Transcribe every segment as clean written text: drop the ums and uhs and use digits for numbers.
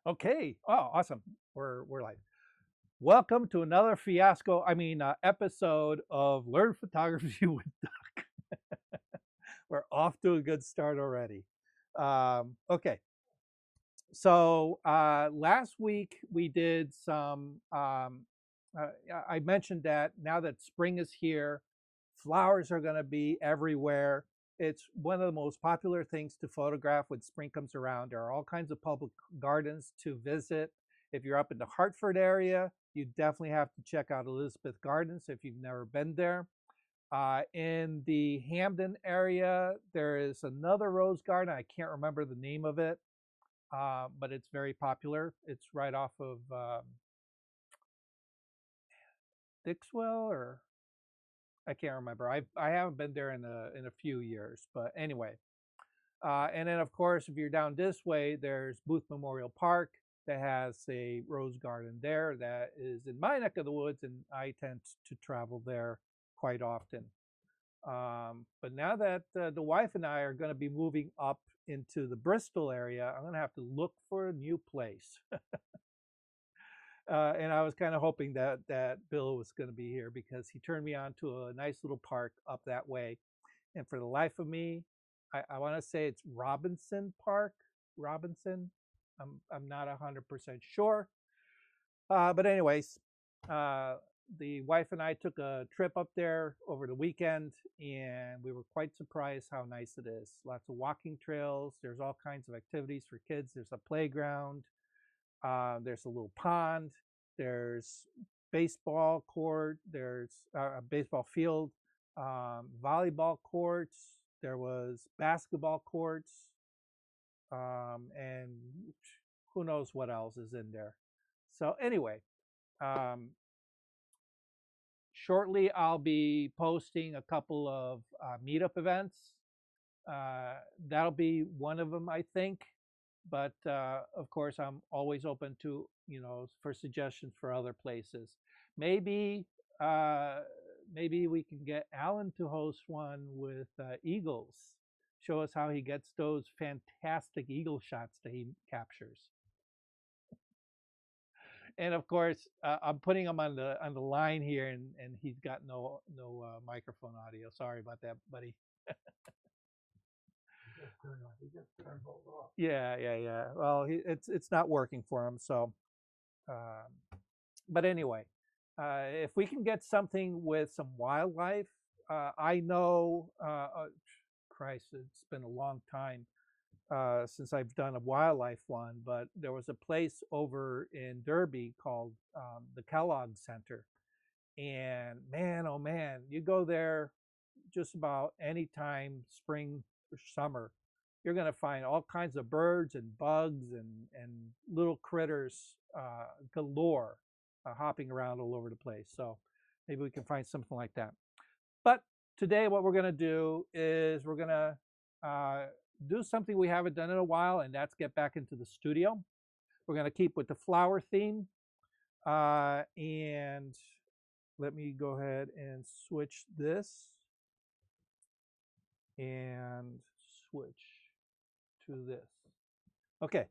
Okay. Oh, awesome. We're live. Welcome to another episode of Learn Photography with Doc. We're off to a good start already. Okay. So last week we did some. I mentioned that now that spring is here, flowers are going to be everywhere. It's one of the most popular things to photograph when spring comes around. There are all kinds of public gardens to visit. If you're up in the Hartford area, you definitely have to check out Elizabeth Gardens if you've never been there. In the Hamden area, there is another rose garden. I can't remember the name of it, but it's very popular. It's right off of Dixwell, or I can't remember. I haven't been there in a few years, but anyway. And then of course, if you're down this way, there's Booth Memorial Park that has a rose garden there that is in my neck of the woods, and I tend to travel there quite often. But now that the wife and I are going to be moving up into the Bristol area, I'm going to have to look for a new place. And I was kind of hoping that Bill was going to be here because he turned me on to a nice little park up that way. And for the life of me, I want to say it's Robinson Park. Robinson. I'm not 100% sure. But anyways, the wife and I took a trip up there over the weekend, and we were quite surprised how nice it is. Lots of walking trails. There's all kinds of activities for kids. There's a playground. There's a little pond. There's baseball court. There's a baseball field. Volleyball courts. There was basketball courts, and who knows what else is in there. So anyway, um, shortly I'll be posting a couple of meetup events. That'll be one of them, I think. But of course, I'm always open to for suggestions for other places. Maybe uh, maybe we can get Alan to host one with eagles. Show us how he gets those fantastic eagle shots that he captures. And of course, I'm putting him on the line here, and he's got no microphone audio. Sorry about that, buddy. Yeah, yeah, yeah. Well, it's not working for him. So, but anyway, if we can get something with some wildlife, I know. Christ, it's been a long time since I've done a wildlife one, but there was a place over in Derby called the Kellogg Center. And man, oh man, you go there just about any time, spring or summer, you're going to find all kinds of birds and bugs and little critters galore hopping around all over the place. So maybe we can find something like that. But today, what we're going to do is we're going to do something we haven't done in a while, and that's get back into the studio. We're going to keep with the flower theme. And let me go ahead and switch this and switch to this. Okay.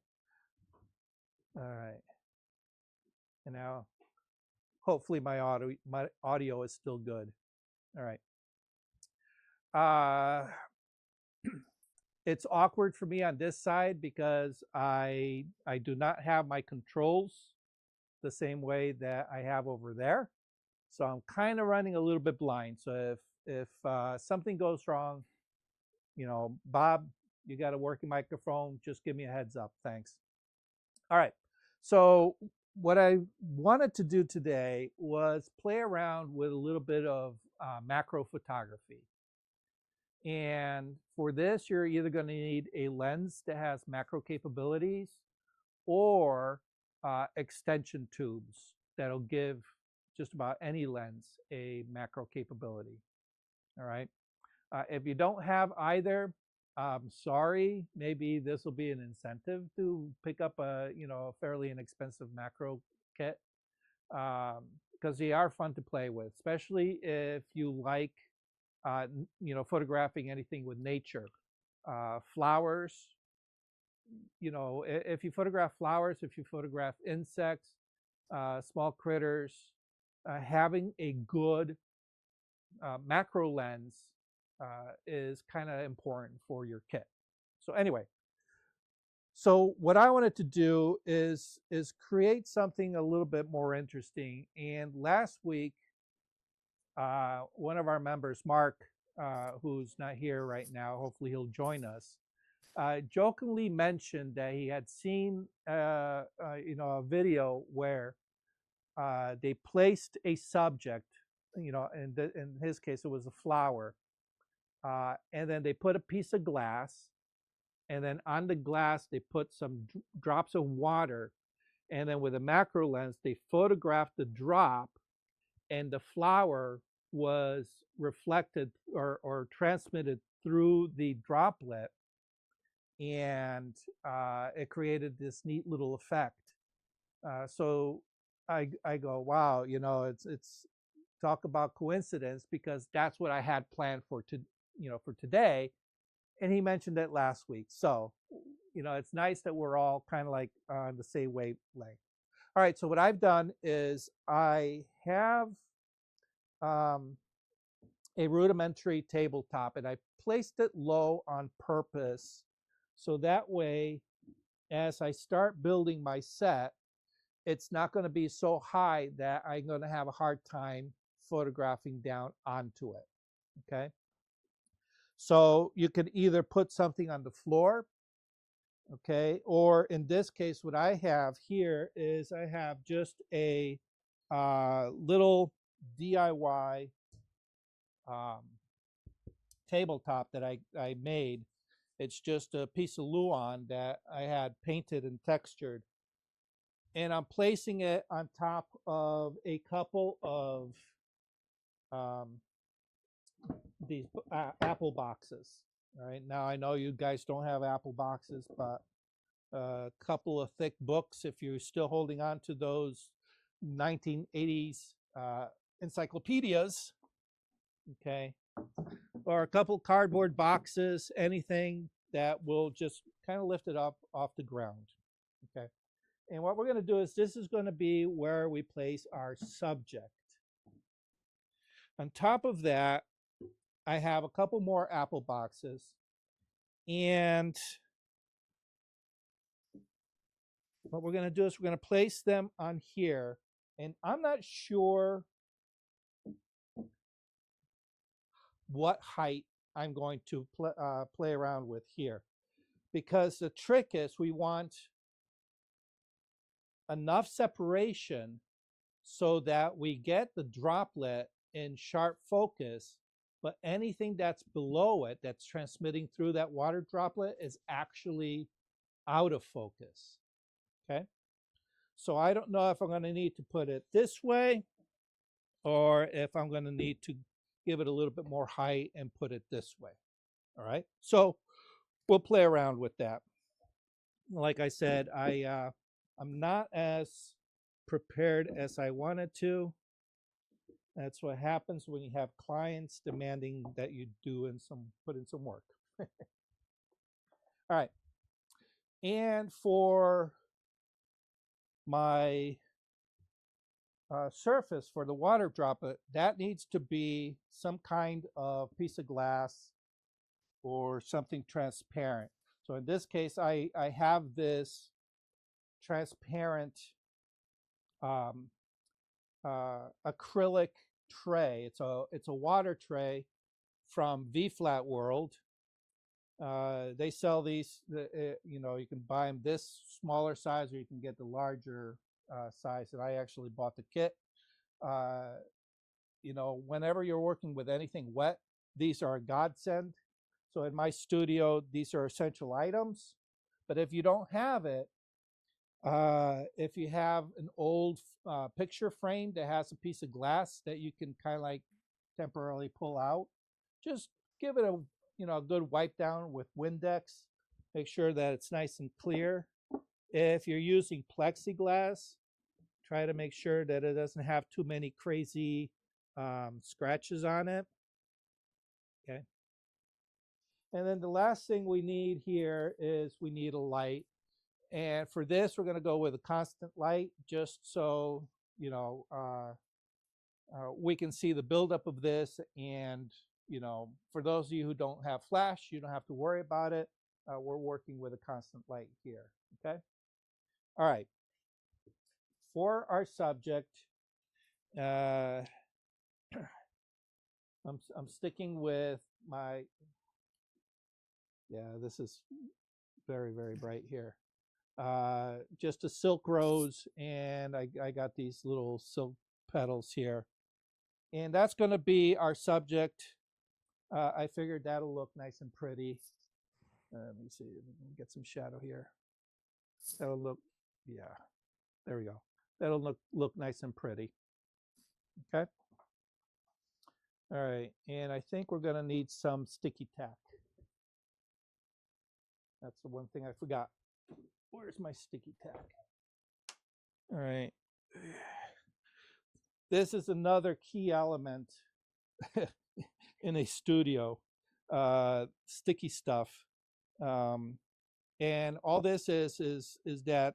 All right. And now, hopefully, my audio is still good. All right. It's awkward for me on this side because I do not have my controls the same way that I have over there. So I'm kind of running a little bit blind. So if something goes wrong, Bob, you got a working microphone, just give me a heads up. Thanks. All right. So what I wanted to do today was play around with a little bit of macro photography. And for this, you're either going to need a lens that has macro capabilities or extension tubes that'll give just about any lens a macro capability. All right. If you don't have either, sorry, maybe this will be an incentive to pick up a fairly inexpensive macro kit because they are fun to play with, especially if you like photographing anything with nature, flowers, you know, if you photograph flowers, if you photograph insects, small critters, having a good macro lens is kind of important for your kit. So anyway, so what I wanted to do is create something a little bit more interesting. And last week, one of our members, Mark, who's not here right now, hopefully he'll join us, jokingly mentioned that he had seen, you know, a video where they placed a subject, you know, in his case, it was a flower, and then they put a piece of glass, and then on the glass, they put some drops of water, and then with a macro lens, they photographed the drop, and the flower was reflected or transmitted through the droplet, and it created this neat little effect. So I go, wow, you know, it's talk about coincidence, because that's what I had planned for you know, for today, and he mentioned it last week. So, you know, it's nice that we're all kind of like on the same wavelength. All right, so what I've done is I have a rudimentary tabletop, and I placed it low on purpose, so that way, as I start building my set, it's not going to be so high that I'm going to have a hard time photographing down onto it. Okay. So you could either put something on the floor, okay, or in this case, what I have here is I have just a little DIY tabletop that I made. It's just a piece of Luan that I had painted and textured. And I'm placing it on top of a couple of these apple boxes. All right, now I know you guys don't have apple boxes, but a couple of thick books, if you're still holding on to those 1980s encyclopedias, okay, or a couple cardboard boxes, anything that will just kind of lift it up off the ground, okay. And what we're going to do is this is going to be where we place our subject. On top of that, I have a couple more apple boxes, and what we're going to do is we're going to place them on here, and I'm not sure what height I'm going to play around with here, because the trick is we want enough separation so that we get the droplet in sharp focus, but anything that's below it that's transmitting through that water droplet is actually out of focus. Okay, so I don't know if I'm going to need to put it this way, or if I'm going to need to give it a little bit more height and put it this way. All right, so we'll play around with that. Like I said, I'm not as prepared as I wanted to. That's what happens when you have clients demanding that you put in some work. All right, and for my surface for the water droplet, that needs to be some kind of piece of glass or something transparent. So in this case, I have this transparent acrylic tray. It's a water tray from V-Flat World. They sell these, you know, you can buy them this smaller size, or you can get the larger size. And I actually bought the kit. You know, whenever you're working with anything wet, these are a godsend. So in my studio, these are essential items. But if you don't have it, if you have an old picture frame that has a piece of glass that you can kind of like temporarily pull out, just give it a, you know, a good wipe down with Windex. Make sure that it's nice and clear. If you're using plexiglass, try to make sure that it doesn't have too many crazy scratches on it. Okay. And then the last thing we need here is we need a light. And for this, we're going to go with a constant light just so, you know, we can see the buildup of this. And, you know, for those of you who don't have flash, you don't have to worry about it. We're working with a constant light here, okay? All right. For our subject, I'm sticking with my, yeah, this is very, very bright here. Just a silk rose, and I got these little silk petals here. And that's going to be our subject. I figured that'll look nice and pretty. Let me see, get some shadow here. That'll look, yeah, there we go. That'll look nice and pretty. Okay. All right, and I think we're going to need some sticky tack. That's the one thing I forgot. Where's my sticky tack? All right. This is another key element in a studio, sticky stuff. And all this is that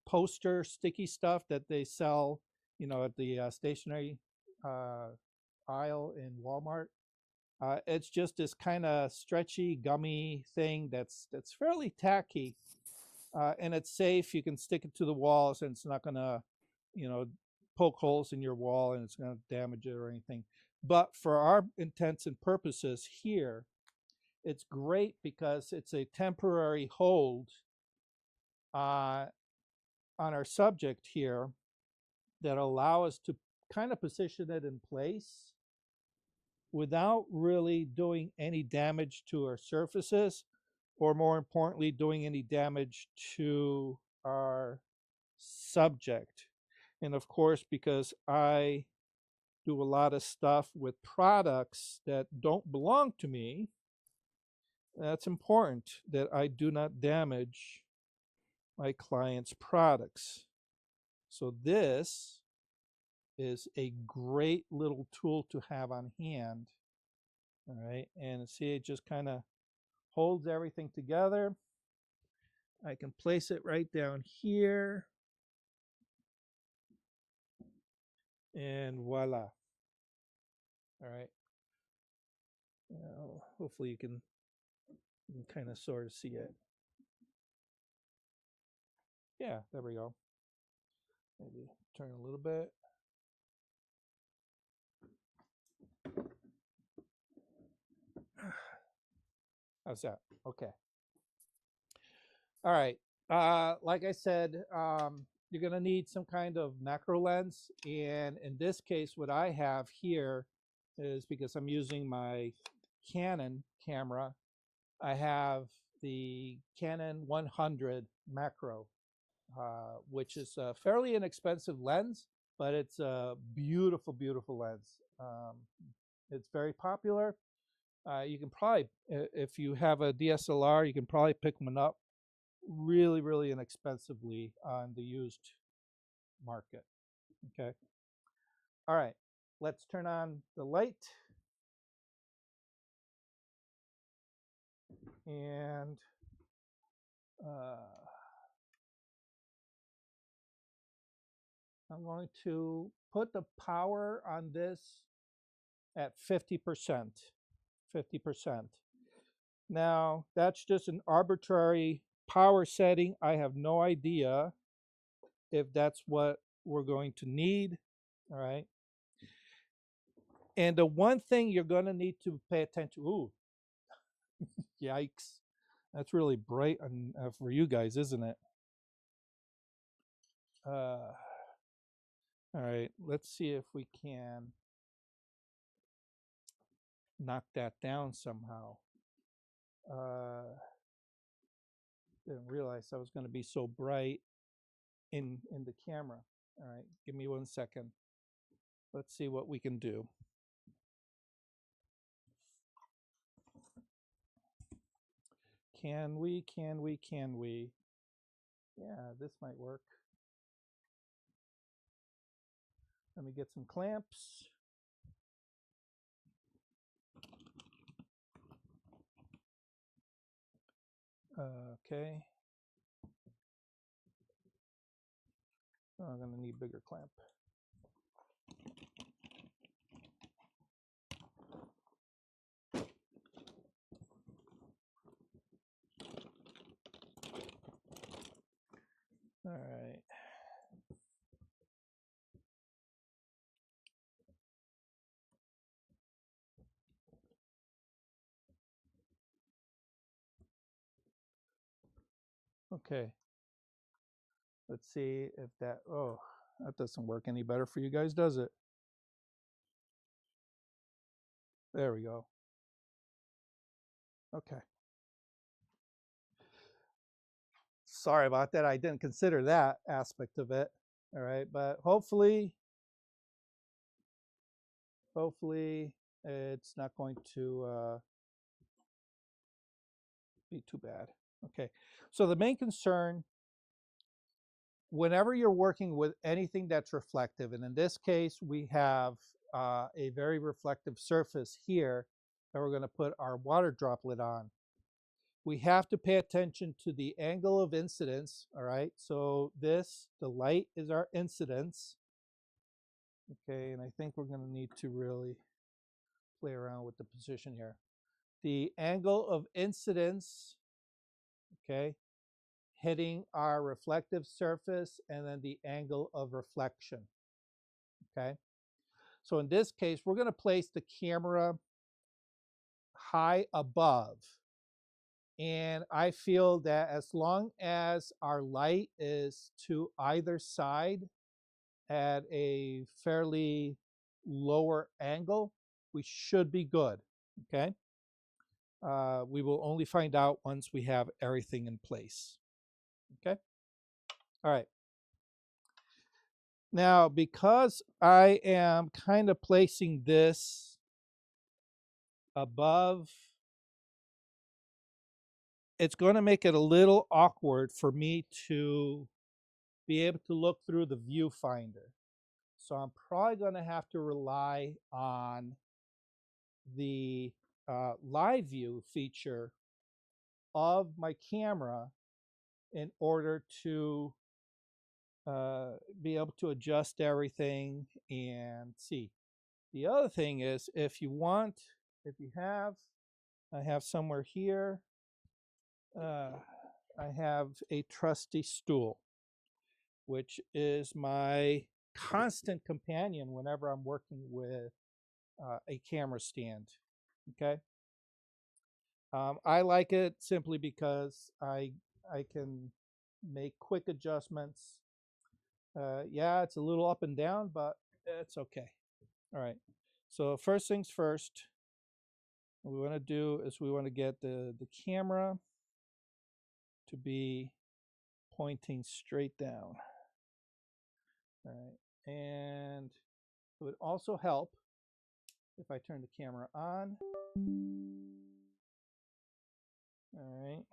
poster sticky stuff that they sell, you know, at the stationery aisle in Walmart. It's just this kind of stretchy, gummy thing that's fairly tacky, and it's safe. You can stick it to the walls, and it's not gonna, you know, poke holes in your wall, and it's gonna damage it or anything. But for our intents and purposes here, it's great because it's a temporary hold on our subject here that allow us to kind of position it in place without really doing any damage to our surfaces, or more importantly, doing any damage to our subject. And of course, because I do a lot of stuff with products that don't belong to me, that's important that I do not damage my client's products. So this is a great little tool to have on hand. All right, and see, it just kind of holds everything together. I can place it right down here, and voila. All right. Hopefully you can kind of sort of see it. Yeah, there we go. Maybe turn a little bit. How's that? Okay. All right. Like I said, you're going to need some kind of macro lens. And in this case, what I have here is, because I'm using my Canon camera, I have the Canon 100 macro, which is a fairly inexpensive lens, but it's a beautiful, beautiful lens. It's very popular. You can probably, if you have a DSLR, you can probably pick one up really, really inexpensively on the used market. Okay. All right. Let's turn on the light. And I'm going to put the power on this at 50%. 50%. Now, that's just an arbitrary power setting. I have no idea if that's what we're going to need. All right. And the one thing you're going to need to pay attention to, ooh, yikes. That's really bright for you guys, isn't it? All right, let's see if we can knock that down somehow. Didn't realize I was going to be so bright in the camera. All right, give me 1 second. Let's see what we can do. Can we? Yeah, this might work. Let me get some clamps. Okay. Oh, I'm going to need bigger clamp. All right. Okay. Let's see if that, oh, that doesn't work any better for you guys, does it? There we go. Okay. Sorry about that. I didn't consider that aspect of it. All right, but hopefully it's not going to be too bad. Okay, so the main concern whenever you're working with anything that's reflective, and in this case we have a very reflective surface here that we're going to put our water droplet on, we have to pay attention to the angle of incidence. All right, so the light is our incidence. Okay, and I think we're going to need to really play around with the position here. The angle of incidence, okay, hitting our reflective surface, and then the angle of reflection, okay? So in this case, we're going to place the camera high above. And I feel that as long as our light is to either side at a fairly lower angle, we should be good, okay? We will only find out once we have everything in place, okay? All right. Now, because I am kind of placing this above, it's going to make it a little awkward for me to be able to look through the viewfinder. So I'm probably going to have to rely on the live view feature of my camera in order to be able to adjust everything and see. The other thing is, if you have, I have somewhere here, I have a trusty stool, which is my constant companion whenever I'm working with a camera stand, okay? I like it simply because I can make quick adjustments. Yeah, it's a little up and down, but it's okay. All right, so first things first, what we want to do is we want to get the camera to be pointing straight down. All right, and it would also help if I turn the camera on. All right,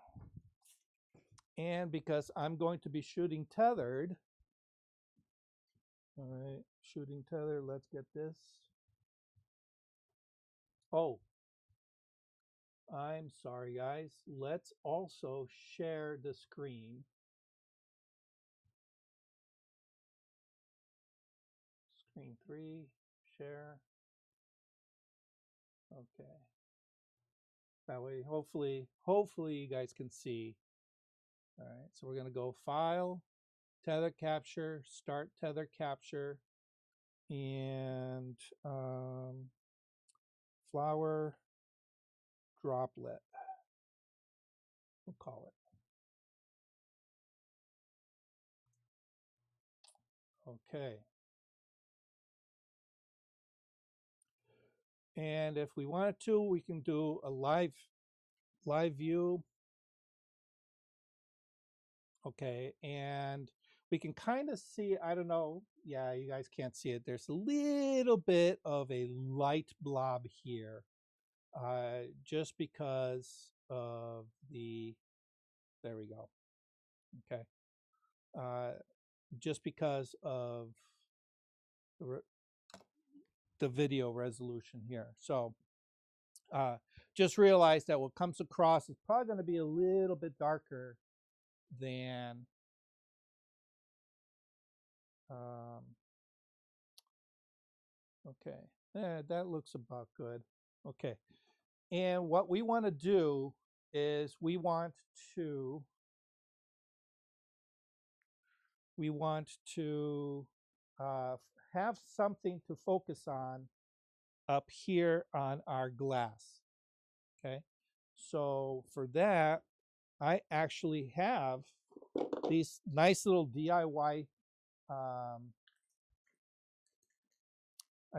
and because I'm going to be shooting tethered, all right, shooting tethered, let's get this. Oh, I'm sorry, guys. Let's also share the screen. Screen 3, share. Okay. That way, hopefully you guys can see. All right, so we're going to go File, Tether Capture, Start Tether Capture, and Flower Droplet, we'll call it. Okay. And if we wanted to, we can do a live view. Okay, and we can kind of see, I don't know, yeah, you guys can't see it. There's a little bit of a light blob here, just because of there we go. Okay, just because of the video resolution here. So Just realize that what comes across is probably going to be a little bit darker than okay. That looks about good. Okay. And what we want to do is to we want to uh, have something to focus on up here on our glass. Okay. So for that, I actually have these nice little DIY. I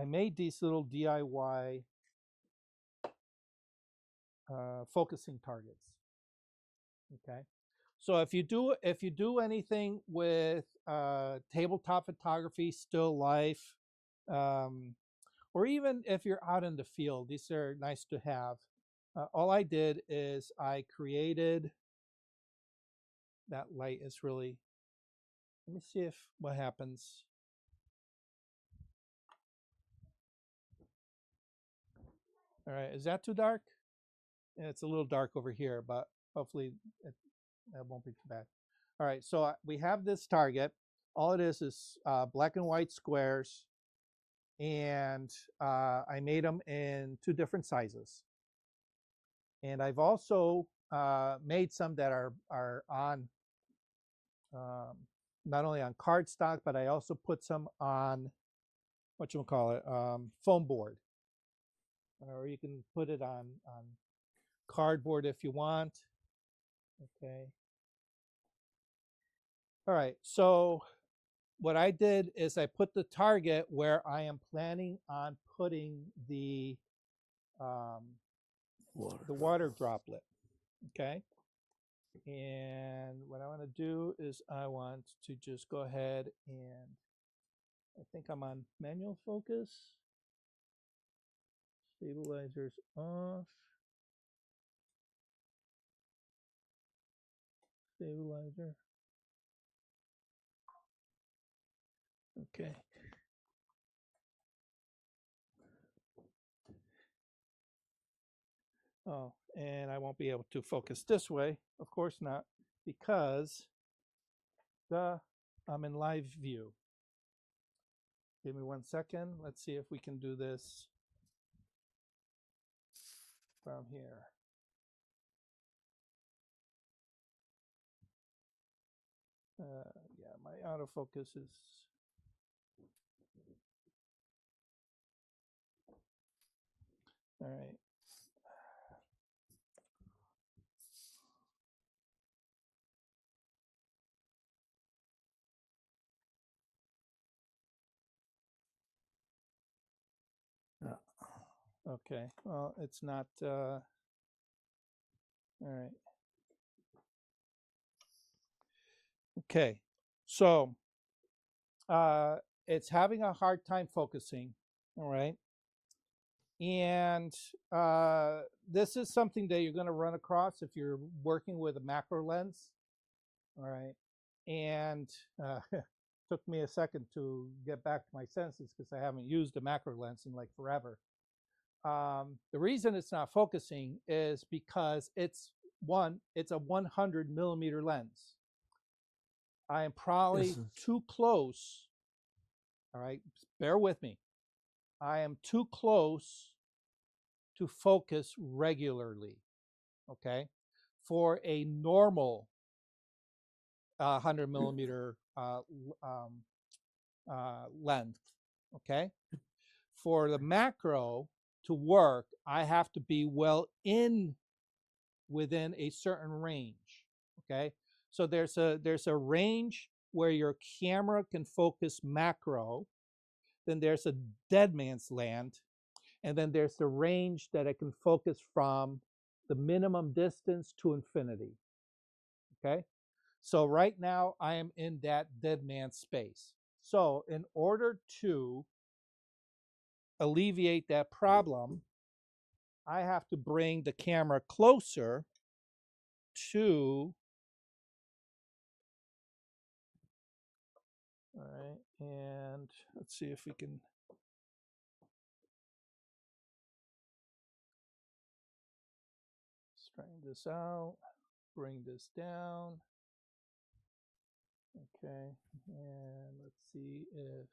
made these little DIY focusing targets. Okay. So if you do anything with tabletop photography, still life, um, or even if you're out in the field, these are nice to have. All I did is I created that light is really. Let me see if what happens. All right, is that too dark? Yeah, it's a little dark over here, but hopefully it won't be too bad. All right, so we have this target. All it is black and white squares, and I made them in 2 different sizes. And I've also made some that are on not only on cardstock, but I also put some on what you call it, foam board, or you can put it on cardboard if you want. Okay. All right. So what I did is I put the target where I am planning on putting the water droplet. Okay. And what I want to do is I want to just go ahead and I think I'm on manual focus. Stabilizers off. Stabilizer. Okay. Oh, and I won't be able to focus this way. Of course not, because I'm in live view. Give me 1 second. Let's see if we can do this from here. Yeah, my autofocus is. All right. Okay. Well, it's not. All right. Okay. So it's having a hard time focusing. All right. And this is something that you're going to run across if you're working with a macro lens. All right. And took me a second to get back to my senses because I haven't used a macro lens in like forever. The reason it's not focusing is because it's a 100 millimeter lens. I am probably too close. All right. Bear with me. I am too close to focus regularly. Okay. For a normal 100 millimeter length. Okay. For the macro to work, I have to be well within a certain range. Okay. So there's a range where your camera can focus macro. Then there's a dead man's land. And then there's the range that it can focus from the minimum distance to infinity. Okay. So right now I am in that dead man space. So in order to alleviate that problem, I have to bring the camera closer to, all right, and let's see if we can, this out, bring this down. Okay, and let's see if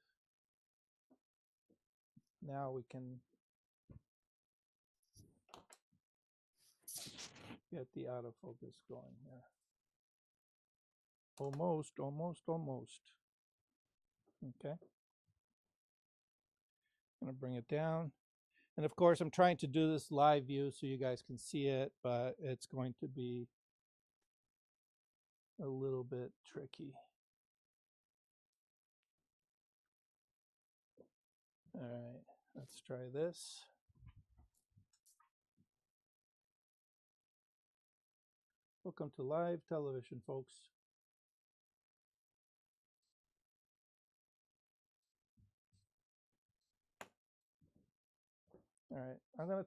now we can get the autofocus going here. Almost. Okay. I'm gonna bring it down. And of course, I'm trying to do this live view so you guys can see it, but it's going to be a little bit tricky. All right, let's try this. Welcome to live television, folks. All right,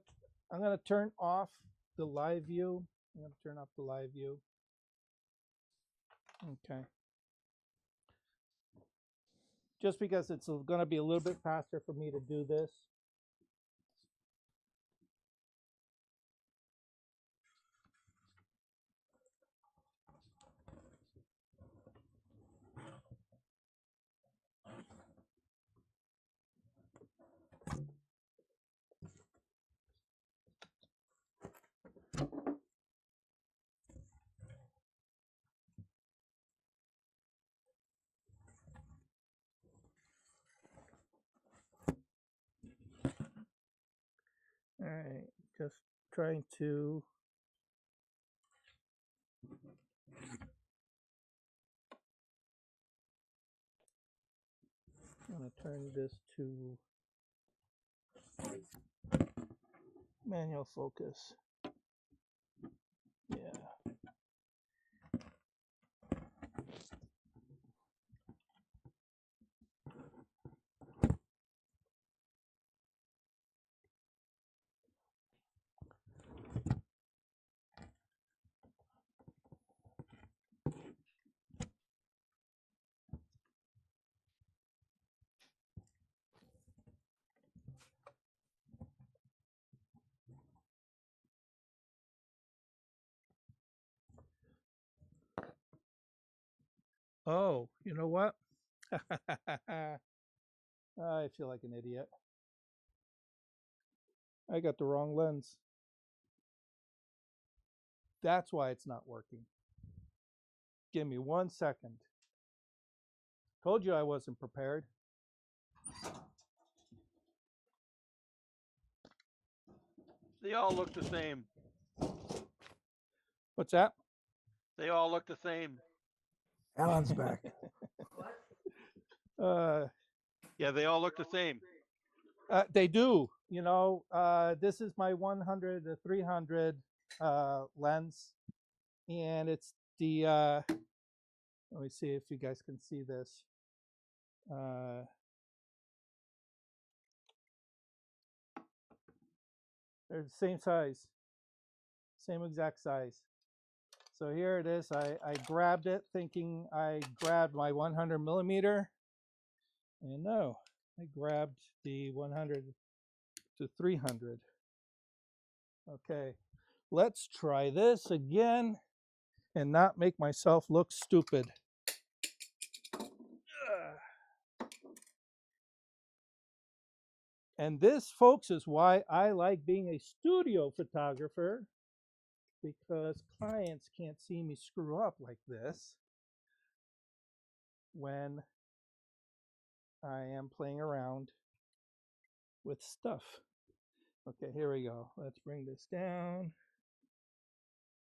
I'm gonna turn off the live view. I'm gonna turn off the live view. Okay. Just because it's gonna be a little bit faster for me to do this. All right, just trying to I'm gonna turn this to manual focus. Yeah. Oh, you know what? I feel like an idiot. I got the wrong lens. That's why it's not working. Give me 1 second. Told you I wasn't prepared. They all look the same. What's that? They all look the same. Alan's back. Yeah, they all look the same. They do. You know, this is my 100 to 300 lens, and it's the. Let me see if you guys can see this. They're the same size, same exact size. So here it is. I grabbed it thinking I grabbed my 100 millimeter, and no, I grabbed the 100 to 300. Okay, let's try this again and not make myself look stupid. And this, folks, is why I like being a studio photographer, because clients can't see me screw up like this when I am playing around with stuff. Okay, here we go. Let's bring this down.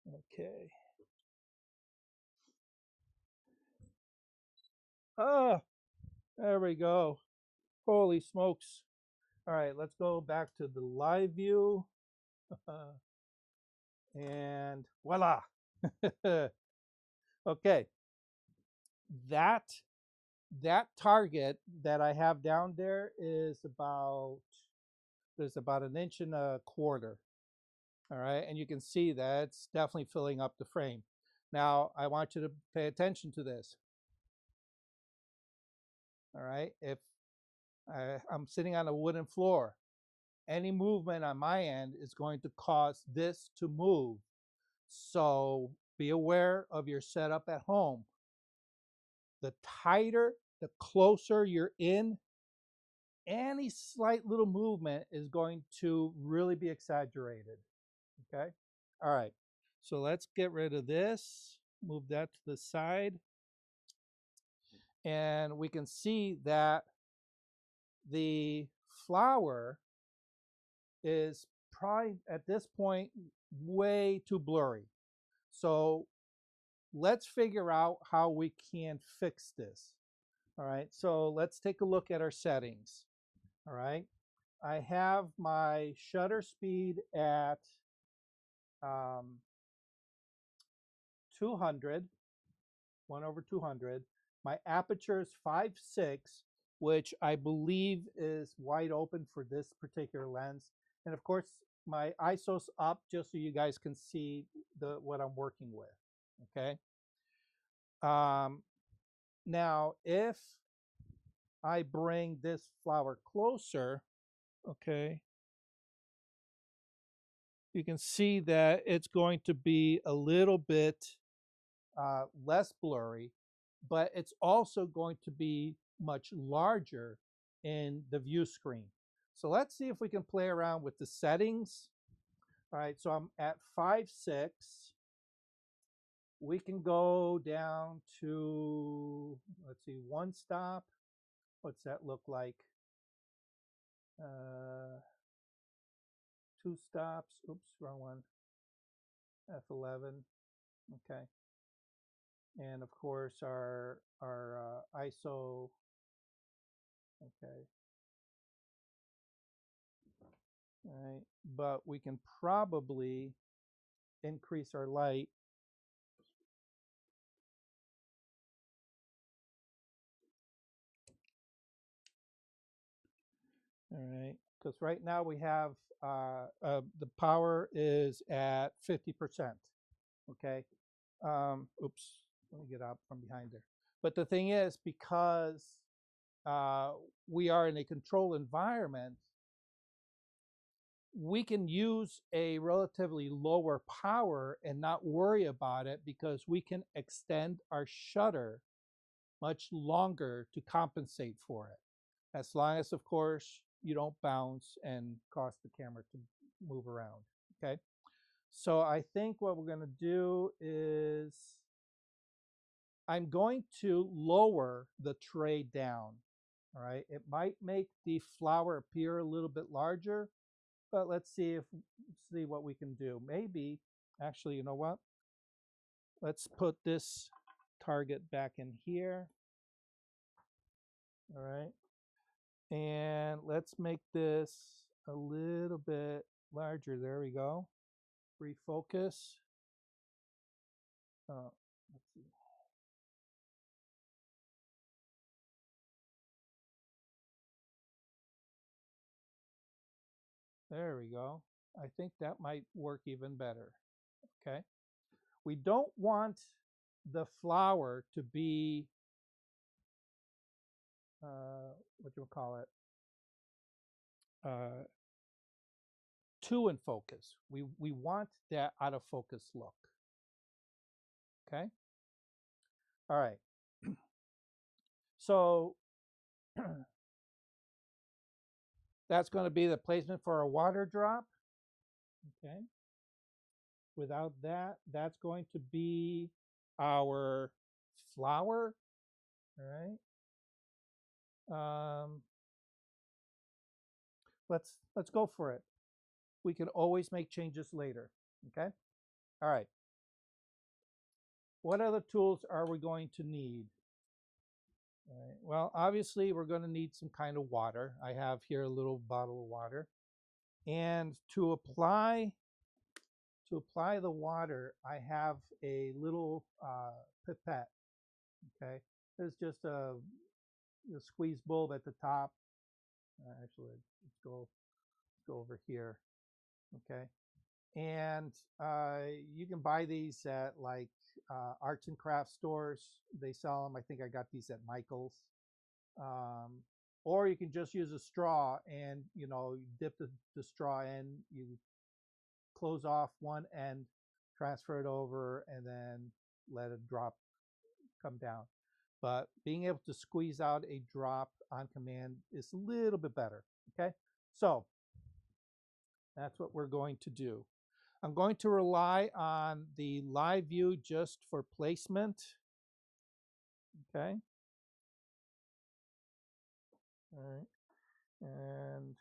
Okay. Ah, there we go. Holy smokes. All right, let's go back to the live view. And voila. Okay. That target that I have down there is about, there's about 1.25 inches. All right, and you can see that it's definitely filling up the frame. Now, I want you to pay attention to this. All right, if I'm sitting on a wooden floor, any movement on my end is going to cause this to move. So be aware of your setup at home. The tighter, the closer you're in, any slight little movement is going to really be exaggerated. Okay? All right. So let's get rid of this, move that to the side. And we can see that the flower is probably at this point way too blurry. So let's figure out how we can fix this. All right, so let's take a look at our settings. All right, I have my shutter speed at 200, 1/200. My aperture is 5.6, which I believe is wide open for this particular lens. And of course, my ISO's up just so you guys can see what I'm working with. Okay. Now, if I bring this flower closer, okay, you can see that it's going to be a little bit less blurry, but it's also going to be much larger in the view screen. So let's see if we can play around with the settings. All right, so I'm at 5.6. We can go down to, let's see, one stop. What's that look like? Two stops. Oops, wrong one. F11. Okay. And of course our ISO. Okay. All right. But we can probably increase our light. All right. Because right now we have the power is at 50%. Okay. Oops. Let me get out from behind there. But the thing is, because we are in a controlled environment, we can use a relatively lower power and not worry about it because we can extend our shutter much longer to compensate for it. As long as, of course, you don't bounce and cause the camera to move around, okay? So I think what we're gonna do is I'm going to lower the tray down, all right? It might make the flower appear a little bit larger, but let's see what we can do. Maybe, actually, you know what? Let's put this target back in here. All right. And let's make this a little bit larger. There we go. Refocus. Let's see. There we go. I think that might work even better. Okay. We don't want the flower to be, what do you call it? Too in focus. We want that out of focus look. Okay. All right. So that's going to be the placement for a water drop. Okay. Without that, that's going to be our flower. All right. Let's go for it. We can always make changes later. Okay. All right. What other tools are we going to need? All right. Well, obviously, we're going to need some kind of water. I have here a little bottle of water. And to apply the water, I have a little pipette. Okay. There's just a squeeze bulb at the top. Actually, let's go over here. Okay. And you can buy these at like arts and crafts stores. They sell them. I think I got these at Michael's. Or you can just use a straw and, you dip the straw in, you close off one end, transfer it over, and then let a drop come down. But being able to squeeze out a drop on command is a little bit better, okay? So that's what we're going to do. I'm going to rely on the live view just for placement, okay? All right, and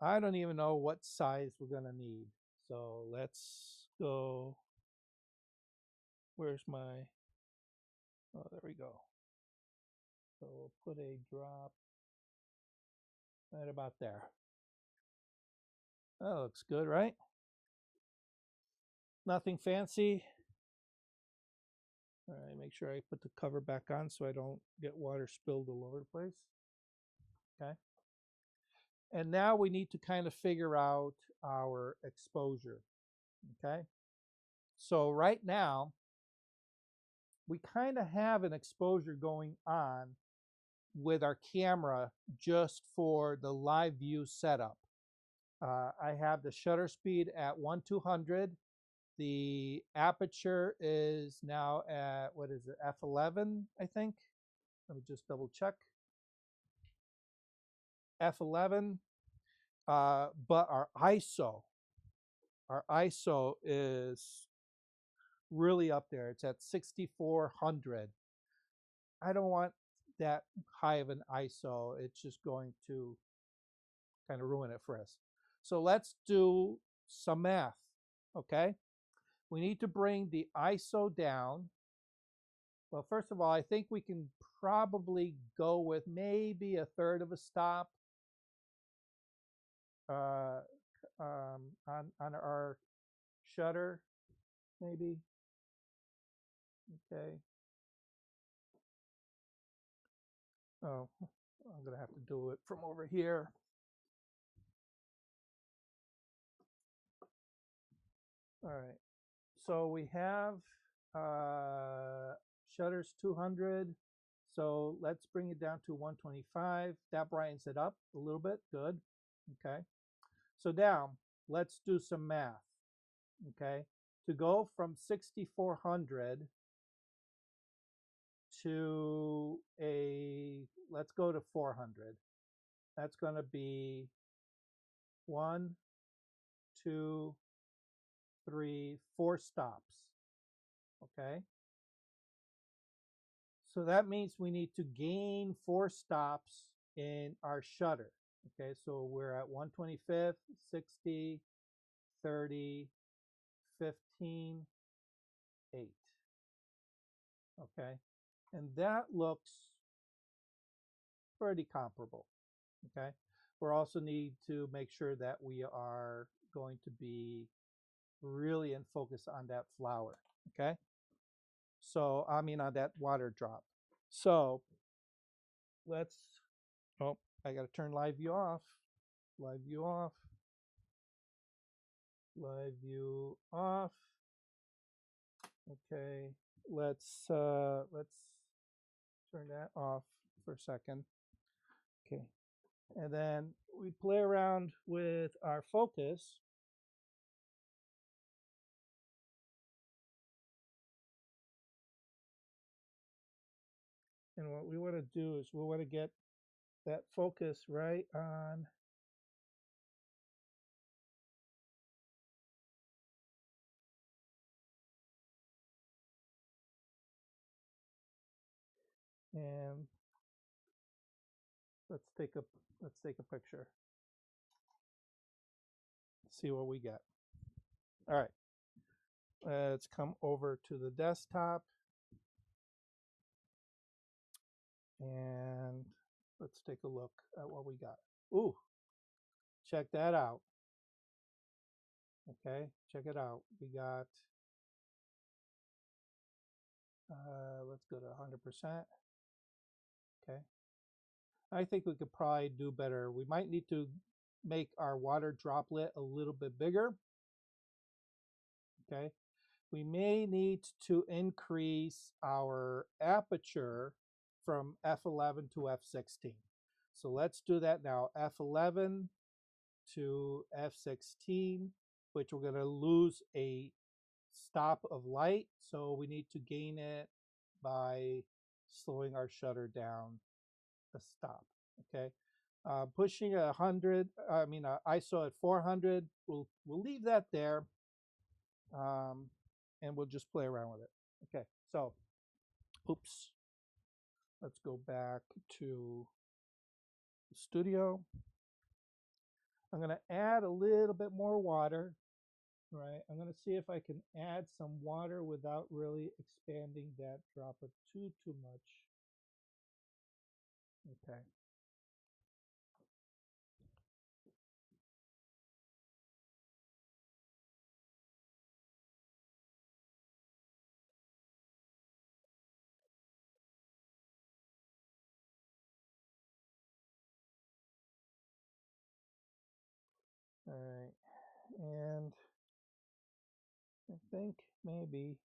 I don't even know what size we're gonna need. So let's go, where's my, oh, there we go. So we'll put a drop right about there. That looks good, right? Nothing fancy. All right, make sure I put the cover back on so I don't get water spilled all over the place. Okay. And now we need to kind of figure out our exposure. Okay. So right now, we kind of have an exposure going on with our camera just for the live view setup. I have the shutter speed at 1/200. The aperture is now at, what is it, f11, I think. Let me just double check. f11, but our ISO is really up there. It's at 6400. I don't want that high of an ISO. It's just going to kind of ruin it for us. So let's do some math, okay? We need to bring the ISO down. Well, first of all, I think we can probably go with maybe 1/3 of a stop on our shutter, maybe. Okay. Oh, I'm gonna have to do it from over here. All right. So we have shutters 200. So let's bring it down to 125. That brightens it up a little bit. Good. Okay. So now let's do some math. Okay. To go from 6400 to let's go to 400. That's going to be 1, 2, 3, 4 stops. Okay. So that means we need to gain 4 stops in our shutter. Okay, so we're at 125th, 60, 30, 15, 8. Okay, and that looks pretty comparable. Okay, we also need to make sure that we are going to be really in focus on that flower. Okay, so I mean on that water drop. So let's, oh, I got to turn live view off. Live view off. Live view off. Okay, let's turn that off for a second. Okay, and then we play around with our focus. And what we want to do is we want to get that focus right on and let's take a picture. See what we get. All right. Let's come over to the desktop and let's take a look at what we got. Ooh, check that out. Okay, check it out. We got, let's go to 100%. Okay. I think we could probably do better. We might need to make our water droplet a little bit bigger. Okay. We may need to increase our aperture from f11 to f16. So let's do that now. f11 to f16. which we're going to lose a stop of light. So we need to gain it by slowing our shutter down a stop. Okay. Pushing 100, ISO at 400, we'll leave that there, and we'll just play around with it. Okay, so, oops, let's go back to the studio. I'm going to add a little bit more water, right? I'm going to see if I can add some water without really expanding that droplet too much. Okay. All right, and I think maybe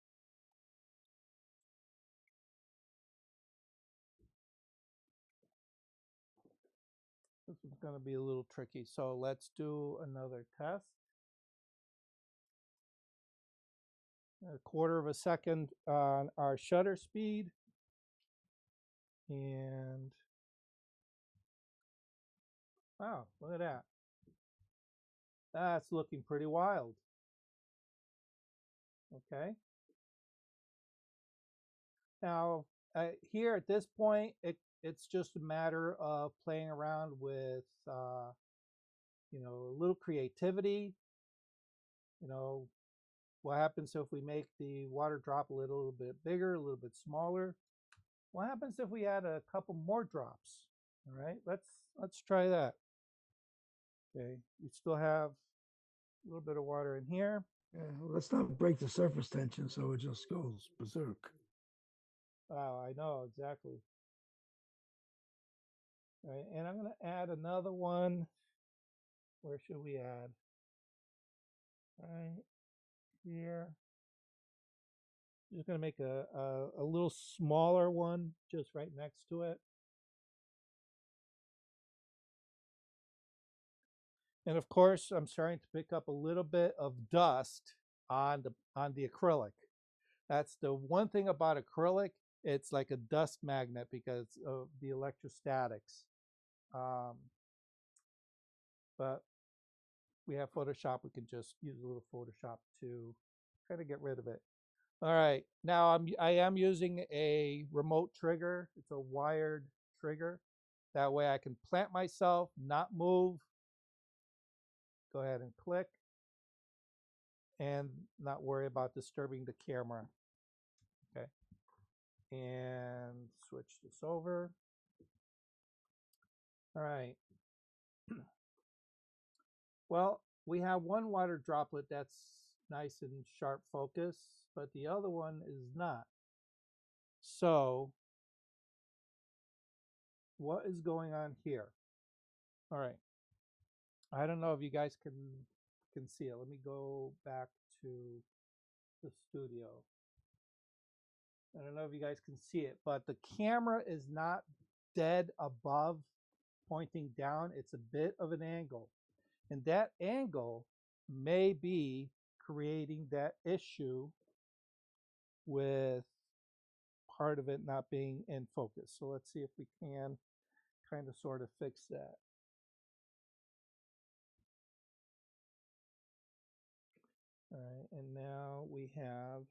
this is going to be a little tricky. So let's do another test. A quarter of a second on our shutter speed. And wow, look at that. That's looking pretty wild. Okay. Now, here at this point, it's just a matter of playing around with, you know, a little creativity. You know, what happens if we make the water drop a little bit bigger, a little bit smaller? What happens if we add a couple more drops? All right, let's try that. Okay, we still have a little bit of water in here. Yeah, well, let's not break the surface tension so it just goes berserk. Oh, I know, exactly. All right, and I'm going to add another one. Where should we add? Right here. Just going to make a little smaller one just right next to it. And of course, I'm starting to pick up a little bit of dust on the acrylic. That's the one thing about acrylic. It's like a dust magnet because of the electrostatics. But we have Photoshop. We can just use a little Photoshop to kind of get rid of it. All right, now I am using a remote trigger. It's a wired trigger. That way I can plant myself, not move. Go ahead and click and not worry about disturbing the camera. Okay, and switch this over. All right. Well, we have one water droplet that's nice and sharp focus, but the other one is not. So what is going on here? All right. I don't know if you guys can see it. Let me go back to the studio. I don't know if you guys can see it, but the camera is not dead above pointing down. It's a bit of an angle. And that angle may be creating that issue with part of it not being in focus. So let's see if we can kind of sort of fix that. All right, and now we have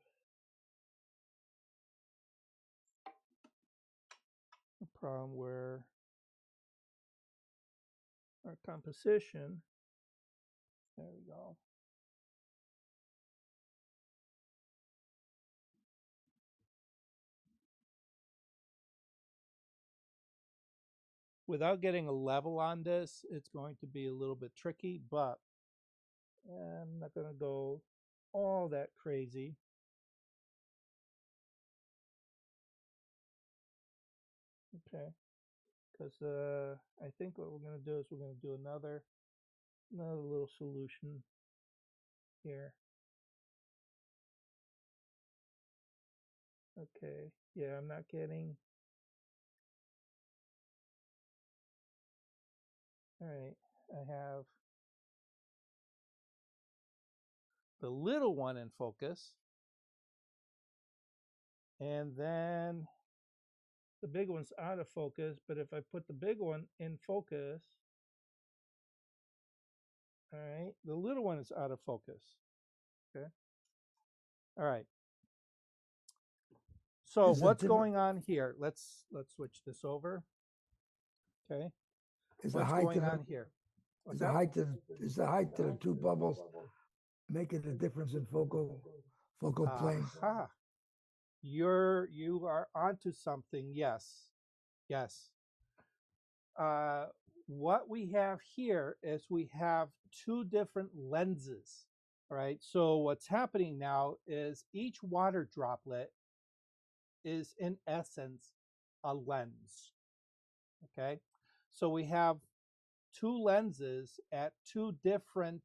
a problem where our composition, there we go. Without getting a level on this, it's going to be a little bit tricky, but I'm not going to go all that crazy. Okay, because I think what we're going to do is we're going to do another little solution here. Okay, yeah, I'm not getting. All right, I have the little one in focus, and then the big one's out of focus. But if I put the big one in focus, all right, the little one is out of focus. Okay. All right. So Is it what's different? going on here? Let's switch this over. Okay. Is the What's height going of on the here? What's is the that? height of is the height of the two bubbles making a difference in focal plane? Aha. You are onto something. Yes. Yes. What we have here is we have two different lenses. All right. So what's happening now is each water droplet is in essence a lens. Okay. So we have two lenses at two different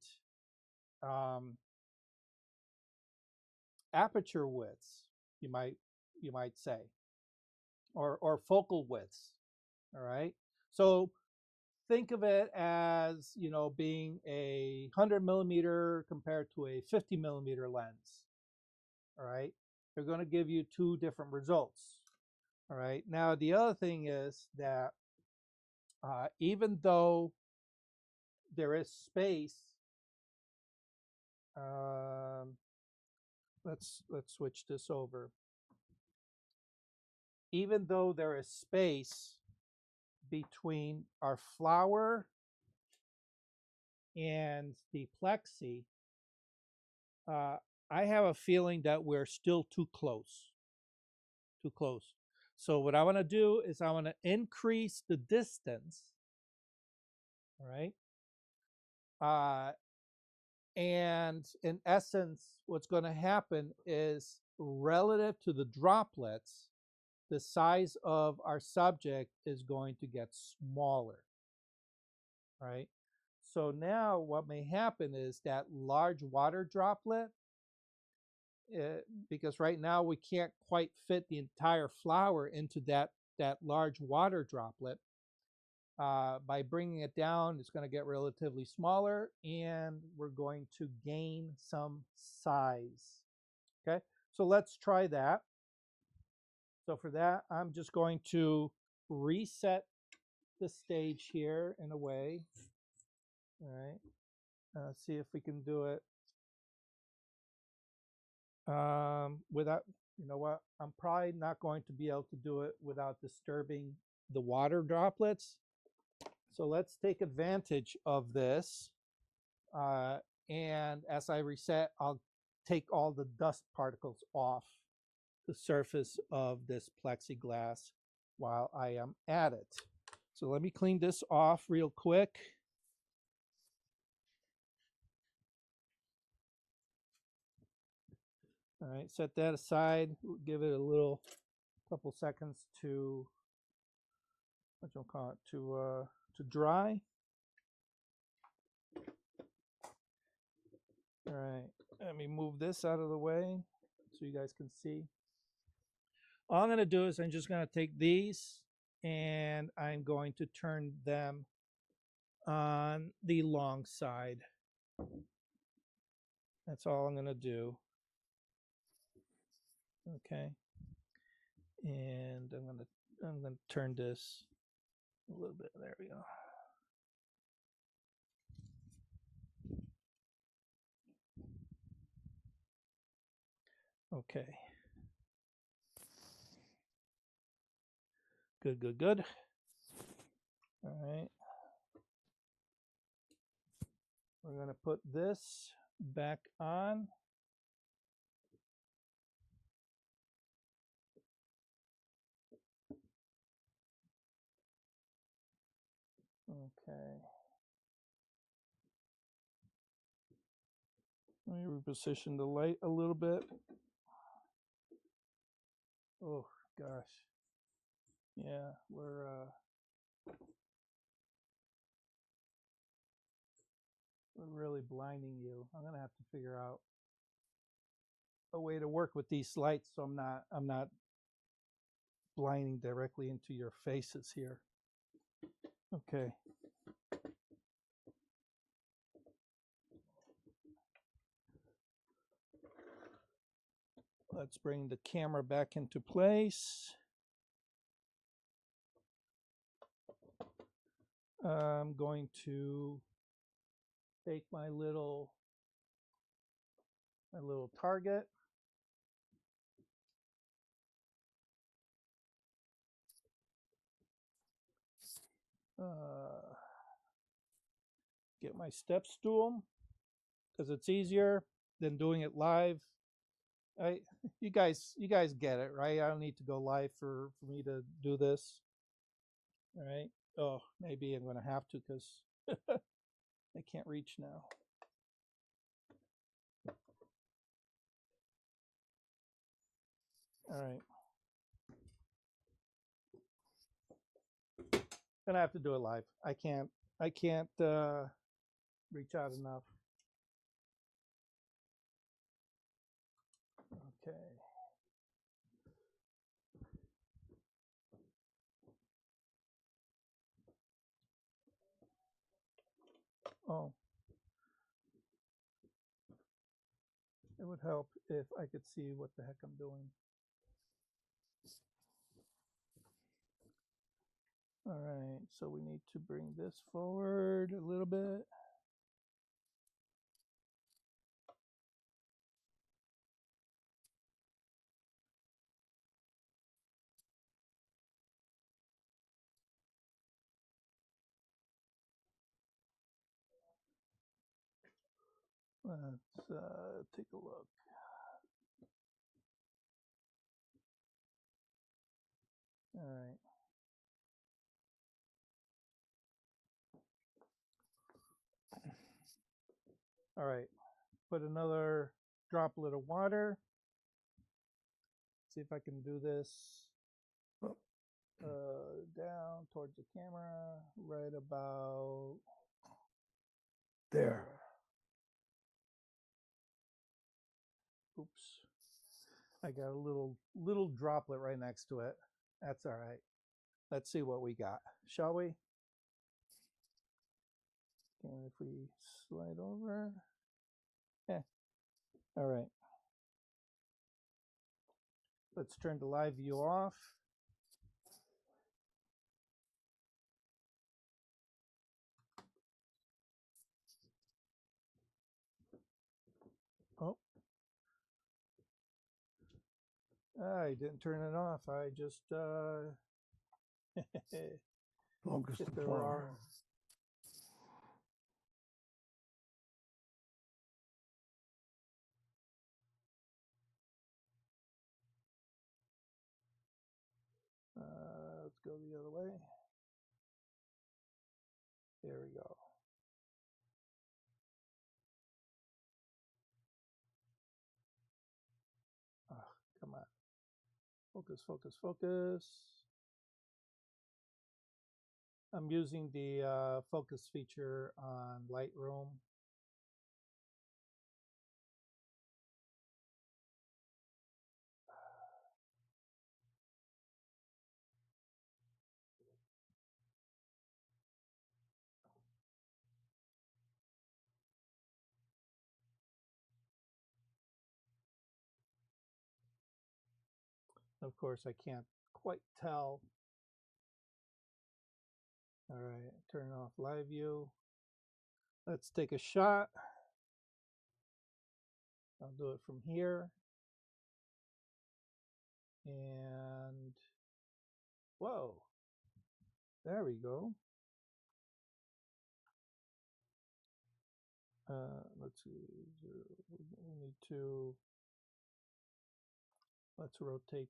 aperture widths, you might say, or focal widths. All right. So think of it as, you know, being a 100 mm compared to a 50 mm lens. All right. They're going to give you two different results. All right. Now, the other thing is that even though there is space, let's switch this over. Even though there is space between our flower and the plexi, I have a feeling that we're still too close. Too close. So what I want to do is I want to increase the distance. All right. And in essence, what's going to happen is relative to the droplets, the size of our subject is going to get smaller. Right? So now what may happen is that large water droplet, because right now we can't quite fit the entire flower into that large water droplet, by bringing it down, it's going to get relatively smaller and we're going to gain some size. Okay, so let's try that. So for that, I'm just going to reset the stage here in a way. All right. Let's see if we can do it without, you know what, I'm probably not going to be able to do it without disturbing the water droplets. So let's take advantage of this. And as I reset, I'll take all the dust particles off the surface of this plexiglass while I am at it. So let me clean this off real quick. All right, set that aside. We'll give it a little couple seconds to, what you'll call it, to dry. All right, let me move this out of the way so you guys can see. All I'm going to do is I'm just going to take these and I'm going to turn them on the long side. That's all I'm going to do. Okay. And I'm going to turn this a little bit. There we go. Okay. Good, good, good. All right. We're going to put this back on. Okay. Let me reposition the light a little bit. Oh gosh. Yeah, we're really blinding you. I'm gonna have to figure out a way to work with these lights so I'm not blinding directly into your faces here. Okay. Let's bring the camera back into place. I'm going to take my little target. Get my step stool because it's easier than doing it live. You guys get it, right? I don't need to go live for me to do this. All right. Oh, maybe I'm going to have to because I can't reach now. All right. Gonna have to do it live. I can't reach out enough. Okay. Oh. It would help if I could see what the heck I'm doing. All right, so we need to bring this forward a little bit. Let's take a look. All right. All right, put another droplet of water. See if I can do this down towards the camera, right about there. Oops. I got a little droplet right next to it. That's all right. Let's see what we got, shall we? And if we slide over, yeah. All right. Let's turn the live view off. Oh. I didn't turn it off. I just Focus hit the the power. wrong. Let's go the other way. There we go. Oh, come on. Focus, focus, focus. I'm using the focus feature on Lightroom. Of course, I can't quite tell. All right, turn off live view. Let's take a shot. I'll do it from here. And whoa, there we go. Let's see, we need to, let's rotate.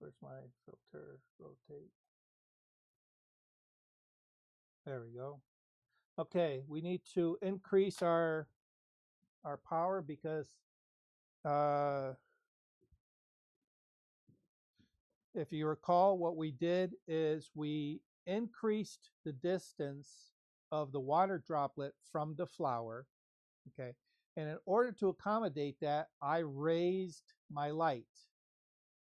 Where's my filter? Rotate. There we go. Okay, we need to increase our power because if you recall, what we did is we increased the distance of the water droplet from the flower, okay? And in order to accommodate that, I raised my light.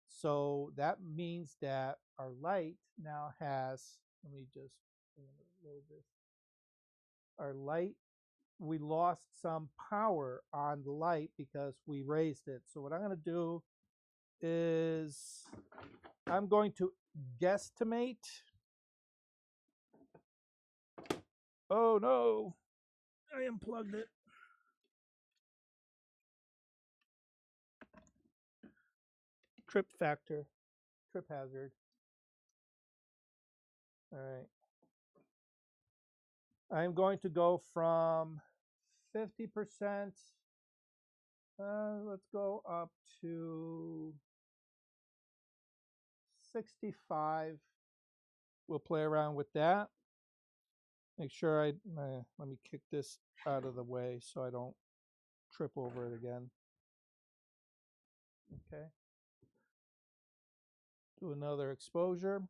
So that means that our light now has, let me just load this. Our light we lost some power on the light because we raised it. So what I'm going to do is I'm going to guesstimate. Oh no, I unplugged it. Trip factor, trip hazard. All right. I'm going to go from 50%. Let's go up to 65. We'll play around with that. Make sure let me kick this out of the way so I don't trip over it again. Okay. Do another exposure.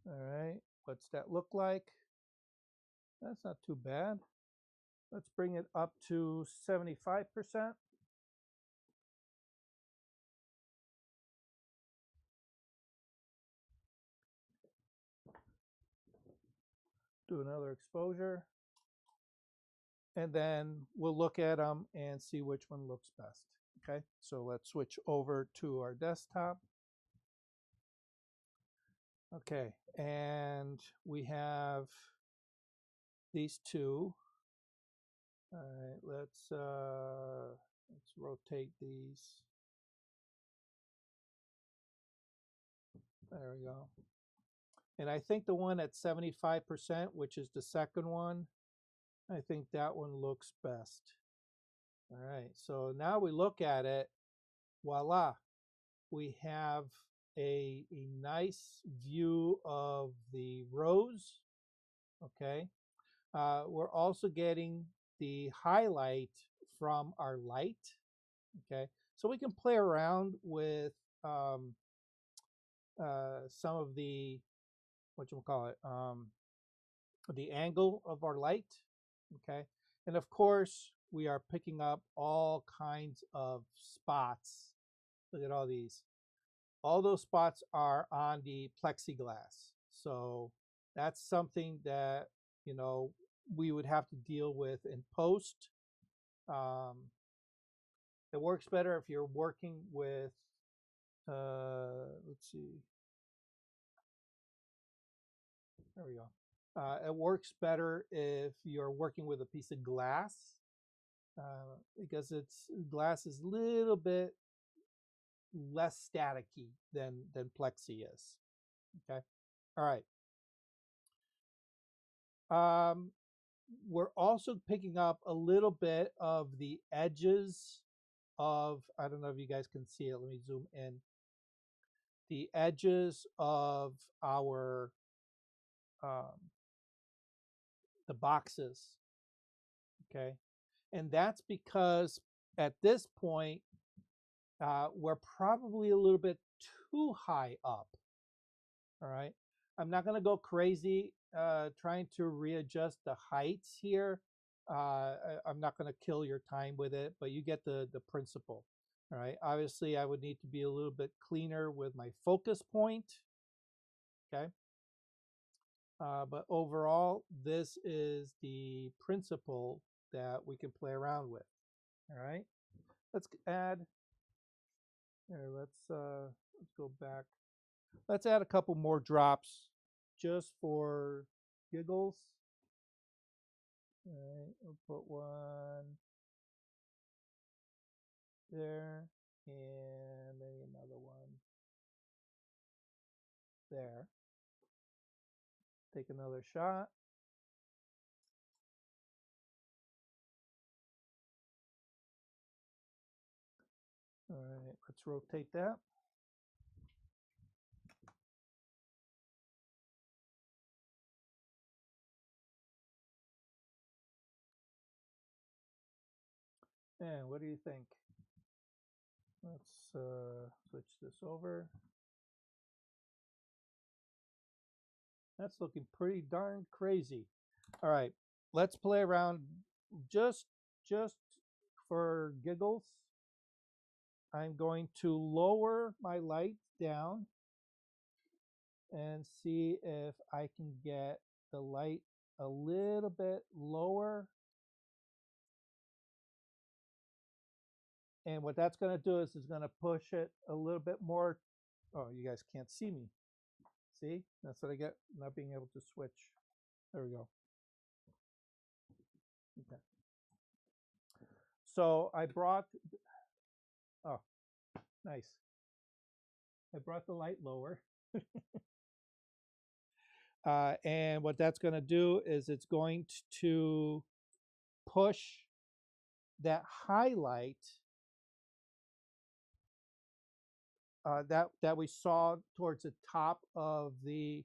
All right. What's that look like? That's not too bad. Let's bring it up to 75%. Do another exposure. And then we'll look at them and see which one looks best. Okay, so let's switch over to our desktop. Okay, and we have these two. All right, let's rotate these. There we go. And I think the one at 75%, which is the second one, I think that one looks best. All right, so now we look at it, voila, we have a nice view of the rows, okay? We're also getting the highlight from our light, okay? So we can play around with some of the, the angle of our light, okay? And of course, we are picking up all kinds of spots. Look at all these. All those spots are on the plexiglass. So that's something that, you know, we would have to deal with in post. It works better if you're working with, let's see. There we go. It works better if you're working with a piece of glass because glass is a little bit less staticky than plexi is. Okay. All right. We're also picking up a little bit of the edges of, I don't know if you guys can see it. Let me zoom in. The edges of our the boxes. Okay. And that's because at this point, we're probably a little bit too high up. All right. I'm not going to go crazy trying to readjust the heights here. I'm not going to kill your time with it, but you get the principle. All right. Obviously, I would need to be a little bit cleaner with my focus point. Okay. But overall, this is the principle that we can play around with. All right. Let's add. Here, let's go back. Let's add a couple more drops just for giggles. All right, we'll put one there and maybe another one there. Take another shot. All right, let's rotate that. And what do you think? Let's switch this over. That's looking pretty darn crazy. All right, let's play around just for giggles. I'm going to lower my light down and see if I can get the light a little bit lower. And what that's going to do is it's going to push it a little bit more. Oh, you guys can't see me. See? That's what I get not being able to switch. There we go. Okay. So I brought, oh, nice. I brought the light lower. And what that's going to do is it's going to push that highlight that we saw towards the top of the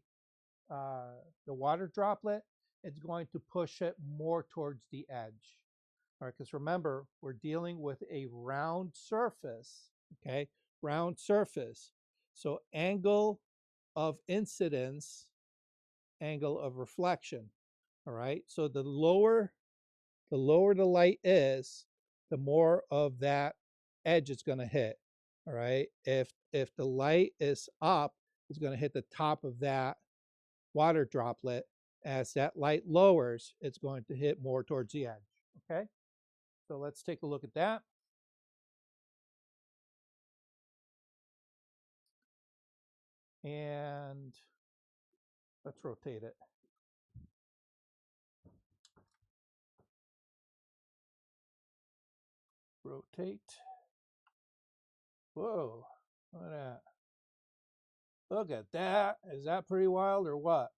water droplet. It's going to push it more towards the edge. All right, because remember, we're dealing with a round surface, okay? Round surface. So angle of incidence, angle of reflection, all right? So the lower the light is, the more of that edge it's going to hit, all right? If the light is up, it's going to hit the top of that water droplet. As that light lowers, it's going to hit more towards the edge, okay? So let's take a look at that. And let's rotate it. Rotate. Whoa, look at that. Look at that. Is that pretty wild or what?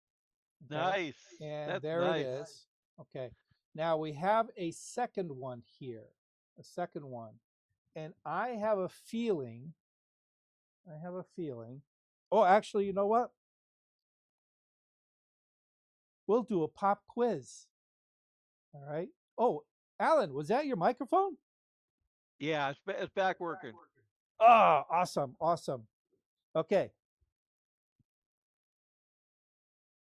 Okay. Nice. And That's there nice. it is. Okay. Now we have a second one here. A second one. And I have a feeling. Oh, actually, you know what? We'll do a pop quiz. All right. Oh, Alan, was that your microphone? Yeah, it's back working. Oh, awesome. Awesome. Okay.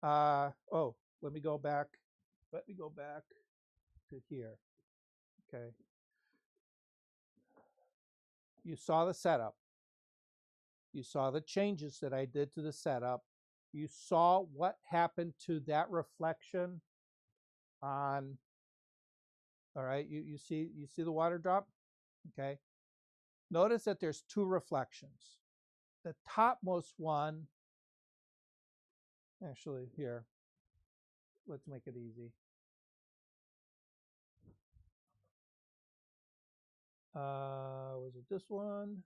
Oh, let me go back. Let me go back to here. Okay. You saw the setup. You saw the changes that I did to the setup. You saw what happened to that reflection on, all right, you see the water drop? Okay. Notice that there's two reflections. The topmost one, actually here, let's make it easy. Was it this one?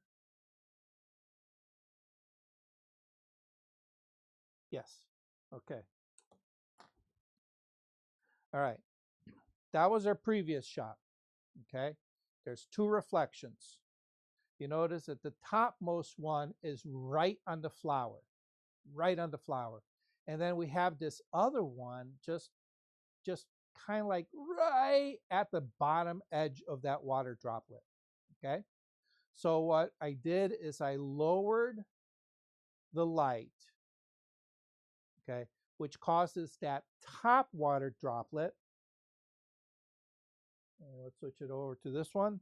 Yes. Okay. All right. That was our previous shot. Okay. There's two reflections. You notice that the topmost one is right on the flower, right on the flower. And then we have this other one just kind of like right at the bottom edge of that water droplet. Okay. So what I did is I lowered the light, okay, which causes that top water droplet. And let's switch it over to this one.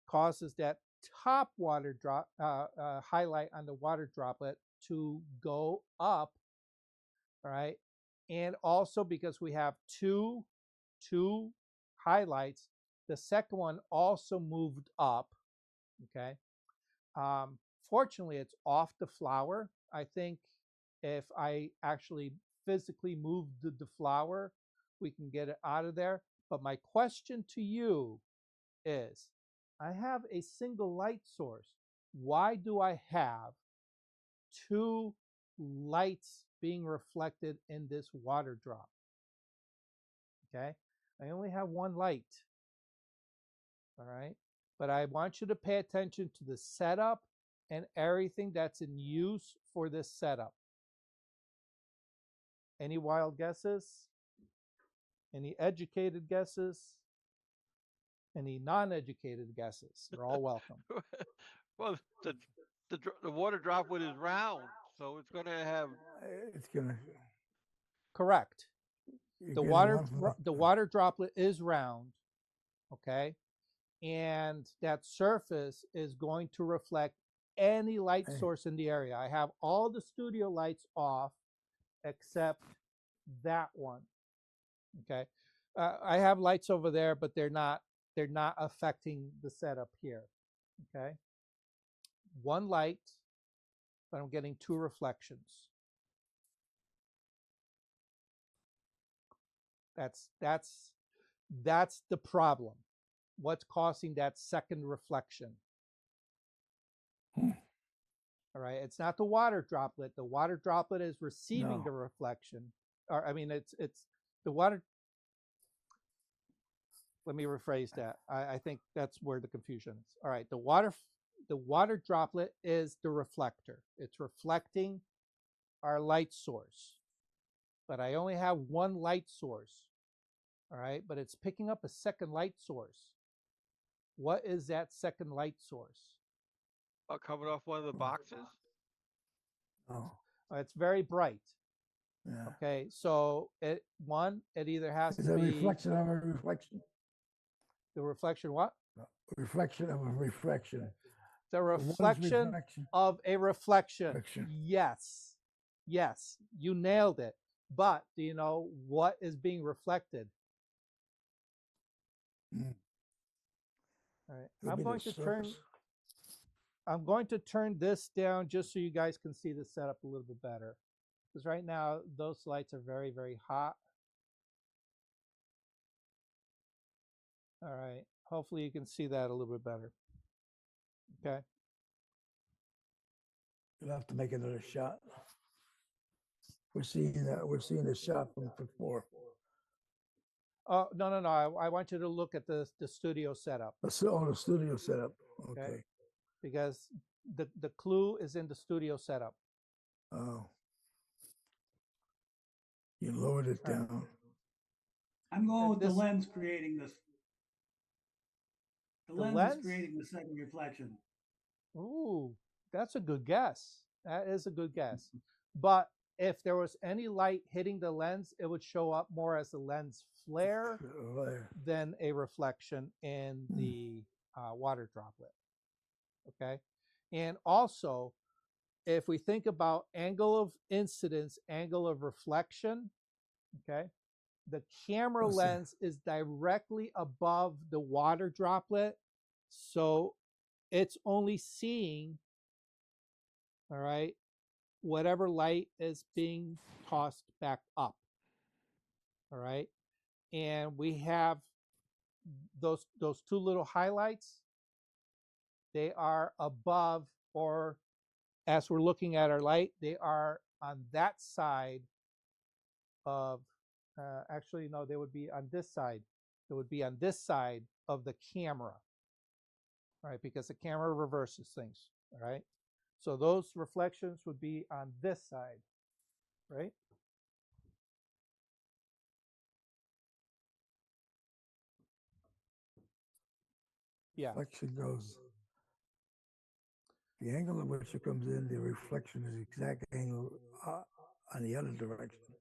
Causes that top water drop highlight on the water droplet to go up, all right? And also because we have two highlights, the second one also moved up, okay? Fortunately, it's off the flower. I think if I actually physically moved the flower, we can get it out of there. But my question to you is, I have a single light source. Why do I have two lights being reflected in this water drop? Okay, I only have one light. All right, but I want you to pay attention to the setup and everything that's in use for this setup. Any wild guesses? Any educated guesses? Any non-educated guesses? They're all welcome. Well, the water droplet is round, so it's going to have. It's gonna. Correct. you're The getting water one from the water droplet is round, okay? And that surface is going to reflect any light source in the area. I have all the studio lights off except that one. Okay, I have lights over there, but they're not affecting the setup here. Okay, one light, but I'm getting two reflections. That's the problem. What's causing that second reflection? All right, it's not the water droplet. The water droplet is receiving the reflection, or I mean, it's the water. Let me rephrase that. I think that's where the confusion is. All right, the water droplet is the reflector. It's reflecting our light source, but I only have one light source. All right, but it's picking up a second light source. What is that second light source? Coming off one of the boxes? Oh, It's very bright. yeah. Okay, so it either has Is to a be reflection of a reflection? the reflection. What? Reflection of a reflection. The One's reflection of a reflection. Reflection. Yes, yes, you nailed it. But do you know what is being reflected? Mm. All right, It'll I'm be going the to turn. surface. I'm going to turn this down just so you guys can see the setup a little bit better. Because right now those lights are very, very hot. All right, hopefully you can see that a little bit better. Okay. You'll have to make another shot. We're seeing the shot from before. Oh, no. I want you to look at the studio setup. The studio setup. Okay. Because the clue is in the studio setup. Oh. You lowered it down. I'm going with the lens creating this. The lens is creating the second reflection. Ooh, that's a good guess. That is a good guess. But if there was any light hitting the lens, it would show up more as a lens flare than a reflection in the water droplet. Okay. And also, if we think about angle of incidence, angle of reflection, okay, the camera lens is directly above the water droplet. So it's only seeing, all right, whatever light is being tossed back up. All right. And we have those two little highlights. They are above, or as we're looking at our light, they are on that side of, actually, no, they would be on this side. It would be on this side of the camera, right? Because the camera reverses things, all right? So those reflections would be on this side, right? Yeah. Reflection goes. The angle at which it comes in, the reflection is the exact angle on the other direction.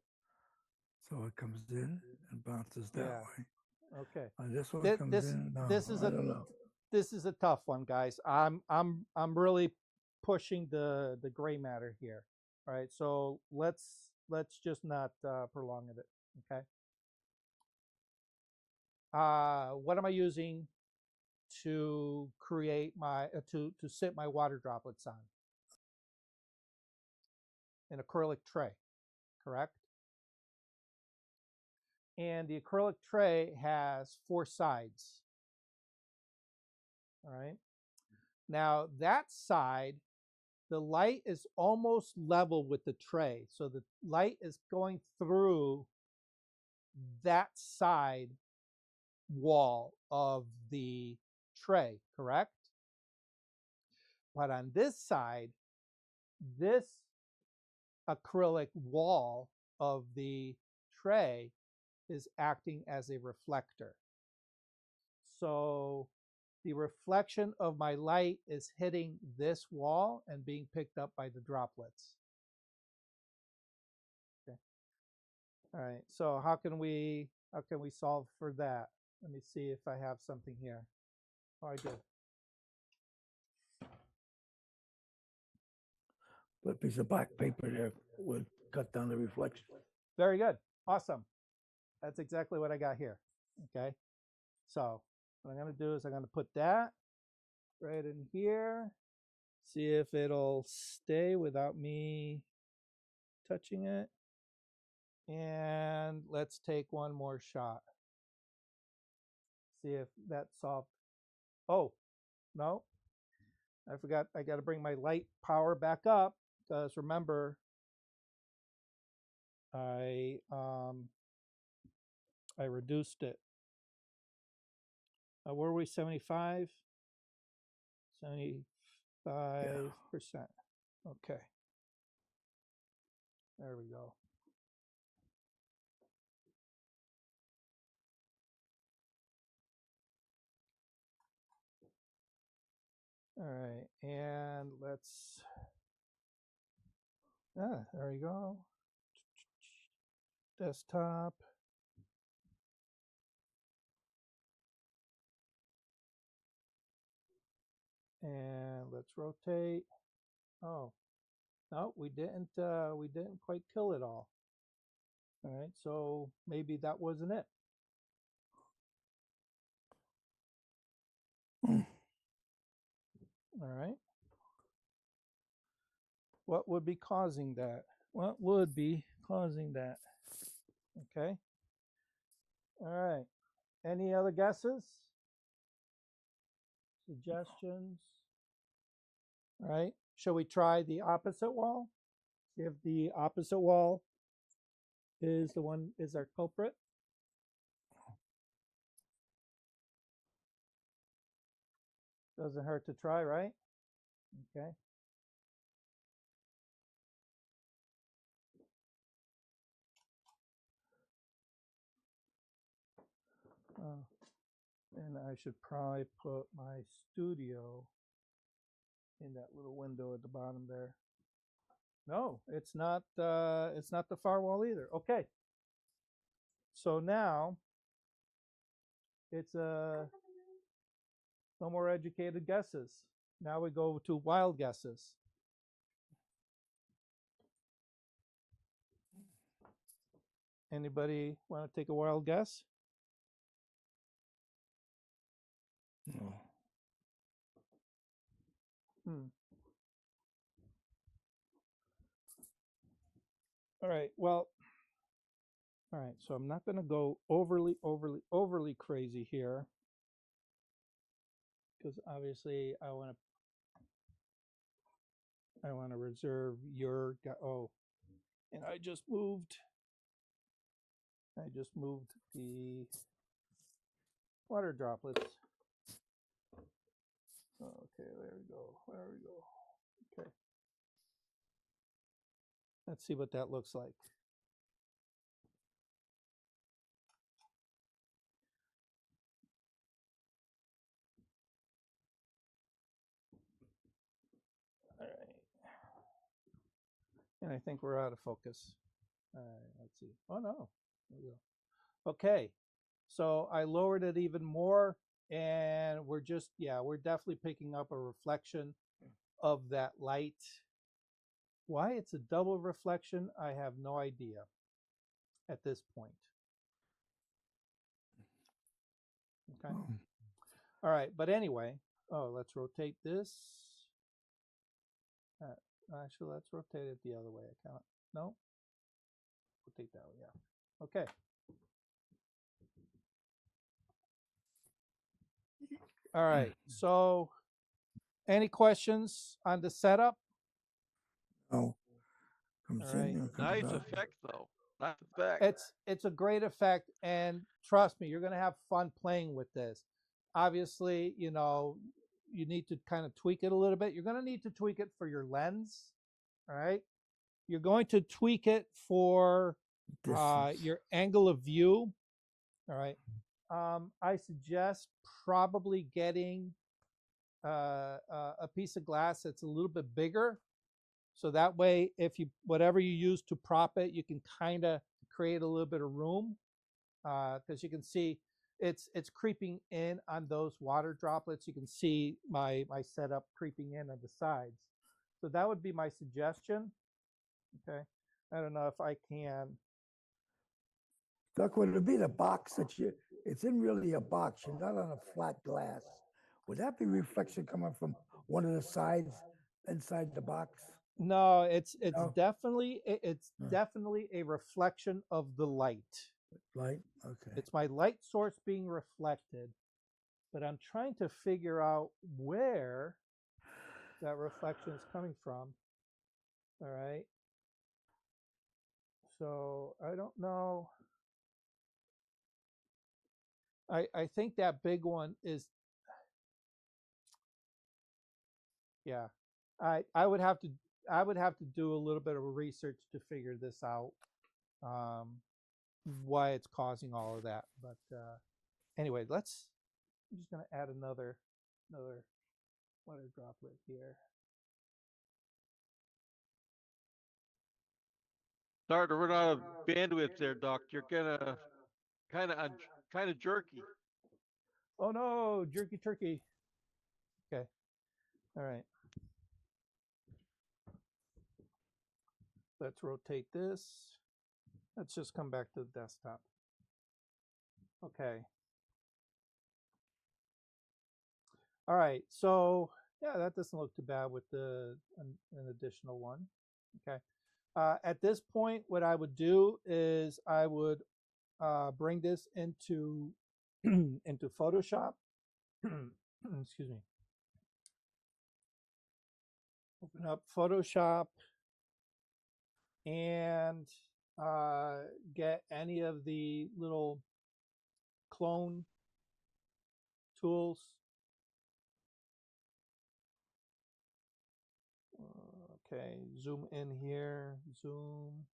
So it comes in and bounces that way. Okay. This one comes in. No, I don't know. This is a tough one, guys. I'm really pushing the gray matter here. All right. So let's just not prolong it. Okay. What am I using to create my to sit my water droplets on? An acrylic tray, correct? And the acrylic tray has 4 sides. All right. Now that side, the light is almost level with the tray. So the light is going through that side wall of the tray, correct? But on this side, this acrylic wall of the tray is acting as a reflector. So the reflection of my light is hitting this wall and being picked up by the droplets. Okay. All right. So how can we solve for that? Let me see if I have something here. Oh, I did. put a piece of black paper there would cut down the reflection. Very good. Awesome. That's exactly what I got here. Okay. So what I'm going to do is I'm going to put that right in here. See if it'll stay without me touching it. And let's take one more shot. See if that solved. Oh, no. I forgot. I got to bring my light power back up because remember, I reduced it. Where were we? 75? 75%. Okay. There we go. All right, and let's, there we go. Desktop. And let's rotate. Oh, no, we didn't quite kill it all. All right, so maybe that wasn't it. All right. What would be causing that? What would be causing that? Okay. All right. Any other guesses? Suggestions? All right. Shall we try the opposite wall? See if the opposite wall is the one, is our culprit. Doesn't hurt to try, right? Okay. And I should probably put my studio in that little window at the bottom there. No, it's not the firewall either. Okay. So now it's no more educated guesses. Now we go to wild guesses. Anybody want to take a wild guess? No. All right. Well, all right. So I'm not going to go overly crazy here because obviously I want to reserve your. Oh, and I just moved the water droplets. Okay, there we go. Okay. Let's see what that looks like. All right. And I think we're out of focus. Let's see. Oh, no. There we go. Okay. So I lowered it even more, and we're definitely picking up a reflection of that light. Why it's a double reflection, I have no idea at this point. Okay. All right, but anyway, let's rotate this. Actually, let's rotate it the other way. I can't. No. Rotate that way. Yeah. Okay. All right. So, any questions on the setup? No. Comes in and comes Nice out. effect, though. Nice effect. It's a great effect, and trust me, you're going to have fun playing with this. Obviously, you need to kind of tweak it a little bit. You're going to need to tweak it for your lens. All right. You're going to tweak it for your angle of view. All right. I suggest probably getting a piece of glass that's a little bit bigger. So that way, whatever you use to prop it, you can kind of create a little bit of room because you can see it's creeping in on those water droplets. You can see my setup creeping in on the sides. So that would be my suggestion. Okay. I don't know if I can. Doc, would it be the box that it's in really a box, you're not on a flat glass. Would that be reflection coming from one of the sides inside the box? No, it's No? definitely it's Huh. definitely a reflection of the light. Light? Okay. It's my light source being reflected, but I'm trying to figure out where that reflection is coming from. All right. So I don't know. I think that big one is, yeah. I would have to do a little bit of research to figure this out, why it's causing all of that. But anyway, I'm just gonna add another water droplet here. Sorry to run out of bandwidth there, Doc. You're gonna kind of jerky. Oh no, jerky turkey. Okay. All right. Let's rotate this. Let's just come back to the desktop. Okay. All right. So yeah, that doesn't look too bad with an additional one. Okay. At this point, what I would do is I would bring this into into Photoshop. Excuse me. Open up Photoshop and get any of the little clone tools. Okay, zoom in here, zoom.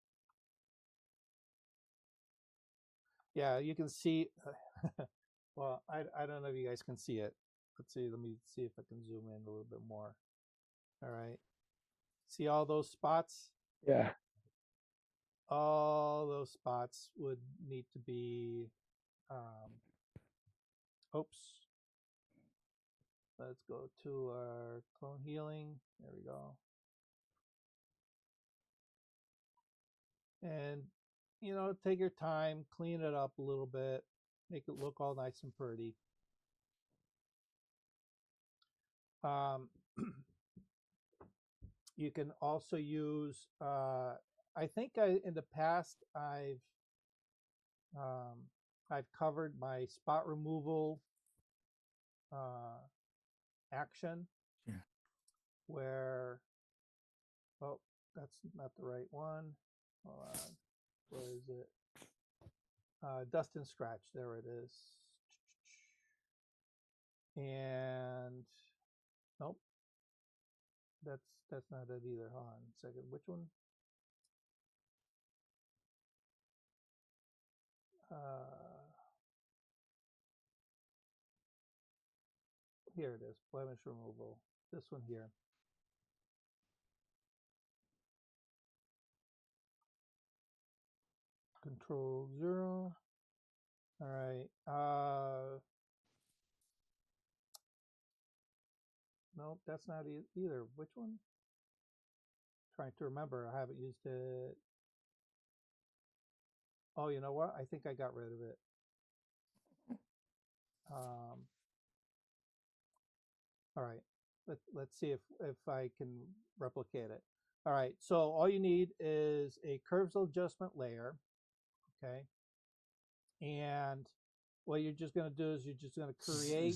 Yeah, you can see, well, I don't know if you guys can see it. Let's see, let me see if I can zoom in a little bit more. All right. See all those spots? Yeah. All those spots would need to be, oops. Let's go to our clone healing. There we go. And, take your time, clean it up a little bit, make it look all nice and pretty. You can also use, I think in the past I've covered my spot removal action. Yeah. Where, oh, that's not the right one. Hold on. Where is it? Dust and scratch. There it is. And nope, that's not it either. Hold on a second. Which one? Here it is. Blemish removal. This one here. Control 0. All right. Nope, that's not either. Which one? Trying to remember. I haven't used it. Oh, you know what? I think I got rid of it. All right. Let's see if I can replicate it. All right. So all you need is a curves adjustment layer. Okay. And what you're just going to do is you're just going to create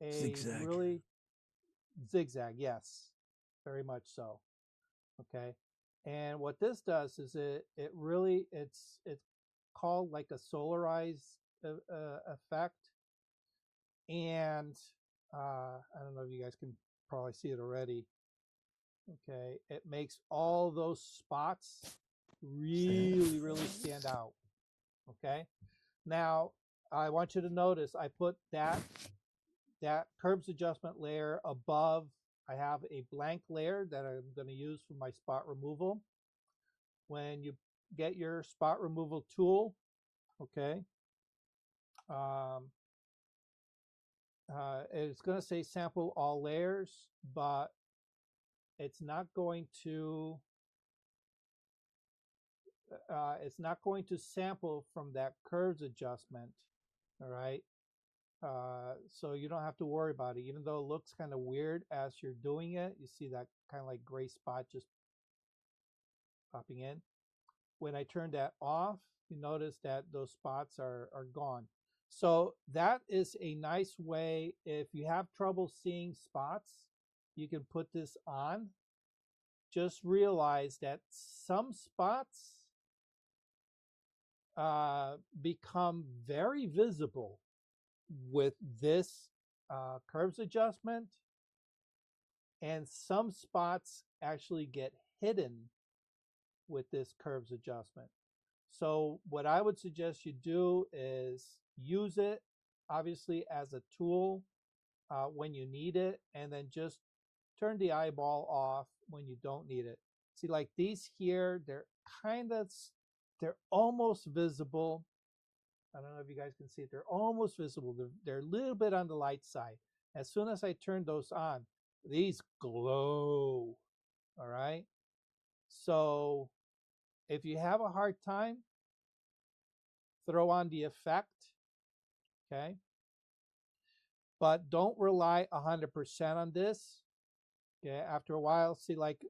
a Zigzag. really zigzag. Yes, very much so. Okay. And what this does is it's called like a solarized effect. And I don't know if you guys can probably see it already. Okay. It makes all those spots really stand out. Okay. Now, I want you to notice I put that curves adjustment layer above. I have a blank layer that I'm going to use for my spot removal. When you get your spot removal tool, okay, it's going to say sample all layers, but it's not going to sample from that curves adjustment, all right? So you don't have to worry about it, even though it looks kind of weird as you're doing it. You see that kind of like gray spot just popping in. When I turn that off, you notice that those spots are gone. So that is a nice way. If you have trouble seeing spots, you can put this on. Just realize that some spots become very visible with this curves adjustment, and some spots actually get hidden with this curves adjustment. So what I would suggest you do is use it obviously as a tool when you need it, and then just turn the eyeball off when you don't need it. See, like these here, they're almost visible. I don't know if you guys can see it. They're almost visible. They're a little bit on the light side. As soon as I turn those on, these glow, all right? So if you have a hard time, throw on the effect, okay? But don't rely 100% on this. Okay, after a while, see like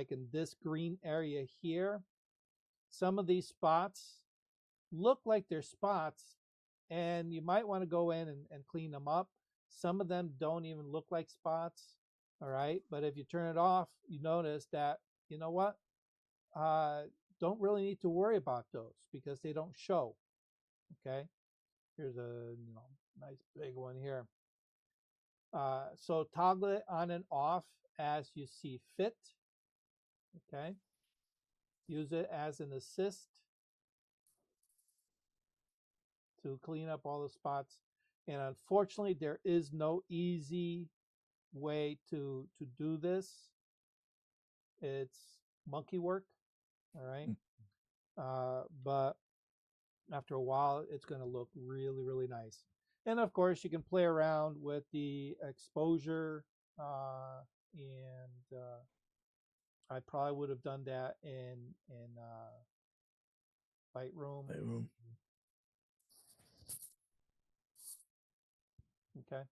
in this green area here, some of these spots look like they're spots, and you might want to go in and clean them up. Some of them don't even look like spots, all right? But if you turn it off, you notice that, you know what? Don't really need to worry about those because they don't show, okay? Here's a nice big one here. So toggle it on and off as you see fit, okay? Use it as an assist to clean up all the spots. And unfortunately, there is no easy way to do this. It's monkey work, all right? But after a while, it's going to look really, really nice. And of course, you can play around with the exposure, and I probably would have done that in Lightroom. Lightroom. Okay.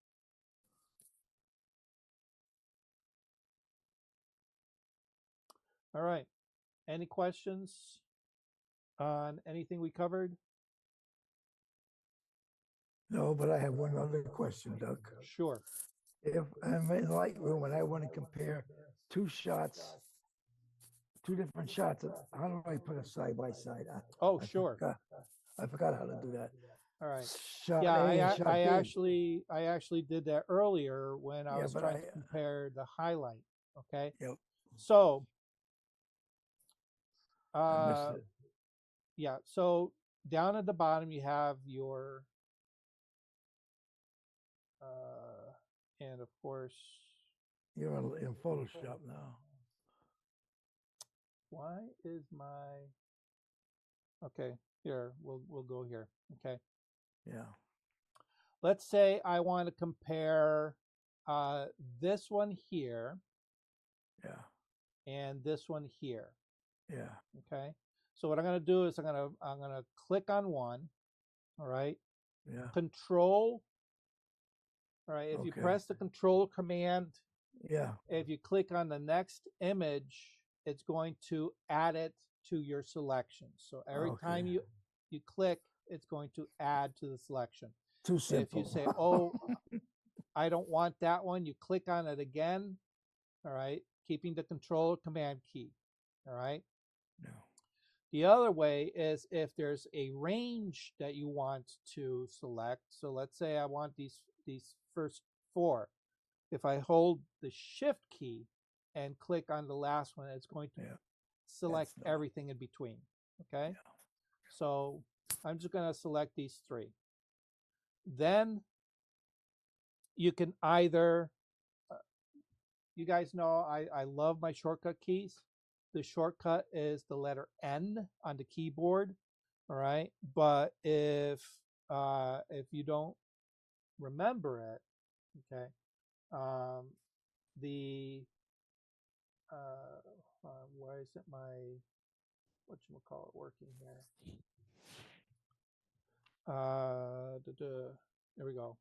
All right. Any questions on anything we covered? No, but I have one other question, Doug. Sure. If I'm in Lightroom and I want to compare two different shots, how do I put a side by side? Oh, sure. I forgot how to do that. All right. Shot Yeah, A and shot B. I actually did that earlier when I Yeah, was but trying to compare the highlight. Okay. Yep. So, I missed it. yeah. So down at the bottom you have your, and of course, You're in Photoshop now. why is my? Okay, here we'll go here. Okay. Yeah. Let's say I want to compare this one here Yeah. and this one here. Yeah. Okay. So what I'm going to do is I'm going to click on one. All right. Yeah. Control. All right. If you Okay. press the control command, Yeah. if you click on the next image, it's going to add it to your selection. So every time you click, it's going to add to the selection. Too simple. If you say, oh, I don't want that one, you click on it again, all right, keeping the control command key, all right? No. The other way is if there's a range that you want to select. So let's say I want these first four. If I hold the shift key and click on the last one, it's going to select everything in between, okay? Yeah. So I'm just going to select these three. Then you can either, you guys know I love my shortcut keys. The shortcut is the letter N on the keyboard, all right? But if you don't remember it, okay, the why isn't my whatchamacallit working here? There we go.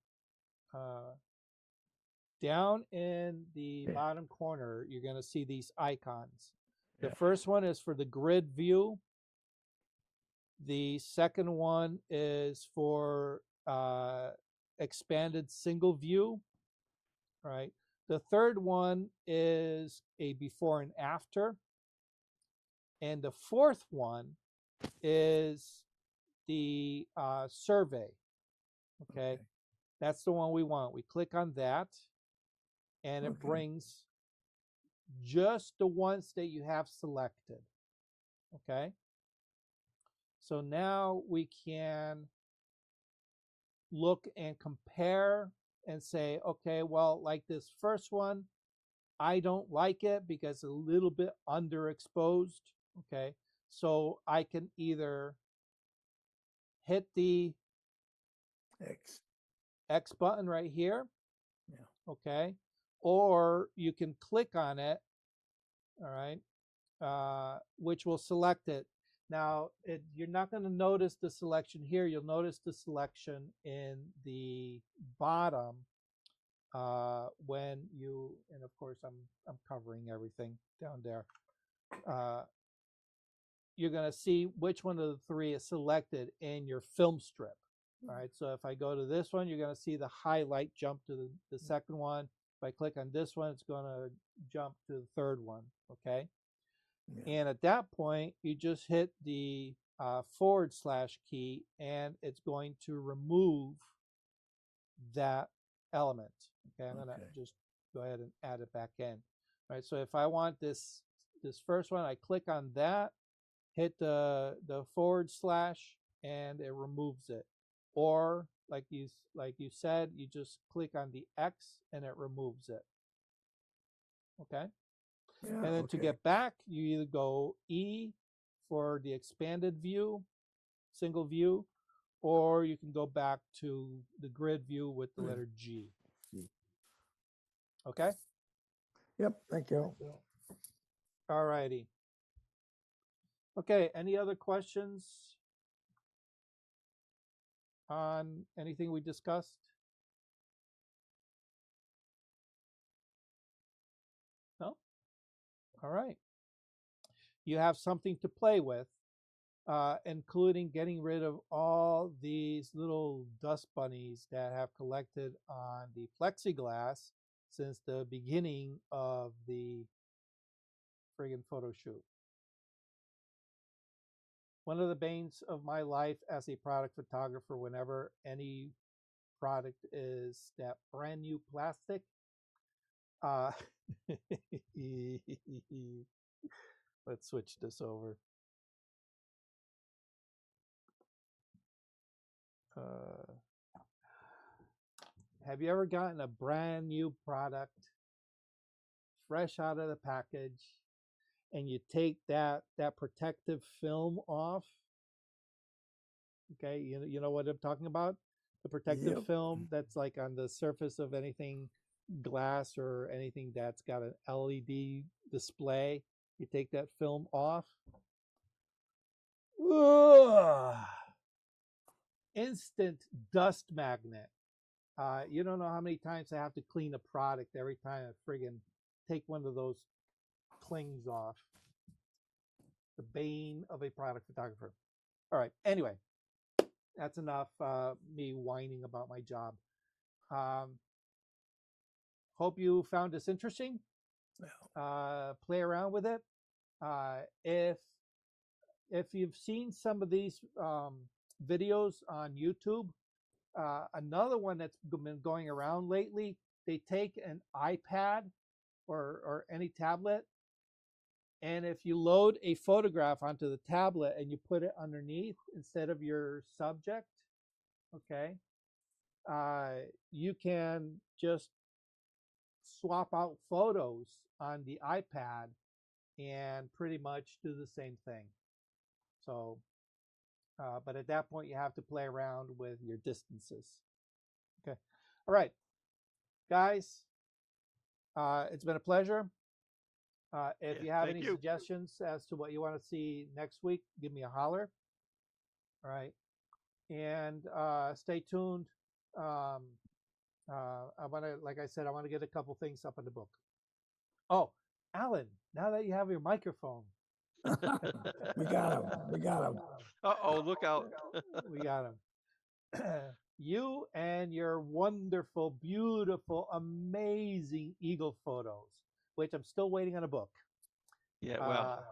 Down in the bottom corner, you're going to see these icons. The Yeah. first one is for the grid view. The second one is for expanded single view, right? The third one is a before and after. And the fourth one is the survey, okay? That's the one we want. We click on that, and it brings just the ones that you have selected, okay? So now we can look and compare and say, okay, well, like this first one, I don't like it because it's a little bit underexposed, okay? So I can either hit the X button right here, okay? Or you can click on it, all right, which will select it. Now, you're not going to notice the selection here. You'll notice the selection in the bottom when you, and of course, I'm covering everything down there. You're going to see which one of the three is selected in your film strip. All right, so if I go to this one, you're going to see the highlight jump to the second one. If I click on this one, it's going to jump to the third one, okay? And at that point, you just hit the / key, and it's going to remove that element. Okay, I'm going to just go ahead and add it back in. All right, so if I want this first one, I click on that, hit the / and it removes it. Or like you said, you just click on the X and it removes it. Okay. And then to get back, you either go E for the expanded view, single view, or you can go back to the grid view with the letter G. Okay? Yep, thank you. All righty. Okay, any other questions on anything we discussed? No? All right. You have something to play with, including getting rid of all these little dust bunnies that have collected on the plexiglass since the beginning of the friggin' photo shoot. One of the banes of my life as a product photographer, whenever any product is that brand new plastic, let's switch this over. Have you ever gotten a brand new product fresh out of the package and you take that protective film off? Okay, you know what I'm talking about? The protective film that's like on the surface of anything glass or anything that's got an LED display. You take that film off. Ugh. Instant dust magnet. You don't know how many times I have to clean a product every time I friggin' take one of those clings off. The bane of a product photographer. All right, anyway, that's enough me whining about my job. Hope you found this interesting. Play around with it. If you've seen some of these videos on YouTube, another one that's been going around lately, they take an iPad or any tablet, and if you load a photograph onto the tablet and you put it underneath instead of your subject, okay, you can just swap out photos on the iPad and pretty much do the same thing. So, but at that point, you have to play around with your distances. Okay. All right, guys, it's been a pleasure. If Yeah, you have thank any you. suggestions as to what you want to see next week, give me a holler. All right. And stay tuned. Um, I want to, like I said, I want to get a couple things up in the book. Oh, Alan, now that you have your microphone, We got him. We got him. Uh-oh, look out. we got him. You and your wonderful, beautiful, amazing eagle photos, which I'm still waiting on a book. Yeah, well,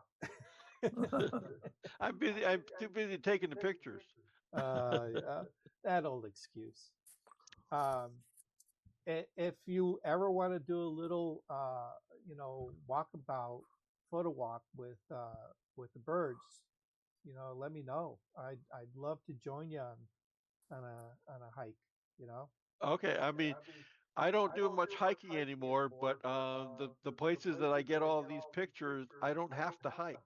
I'm busy. I'm too busy taking the pictures. Yeah, that old excuse. Um, if you ever want to do a little, walkabout photo walk with the birds, let me know. I'd love to join you on a hike. You know. Okay, I mean, I don't do much hiking anymore, but the places that I get all these pictures, I don't have to hike.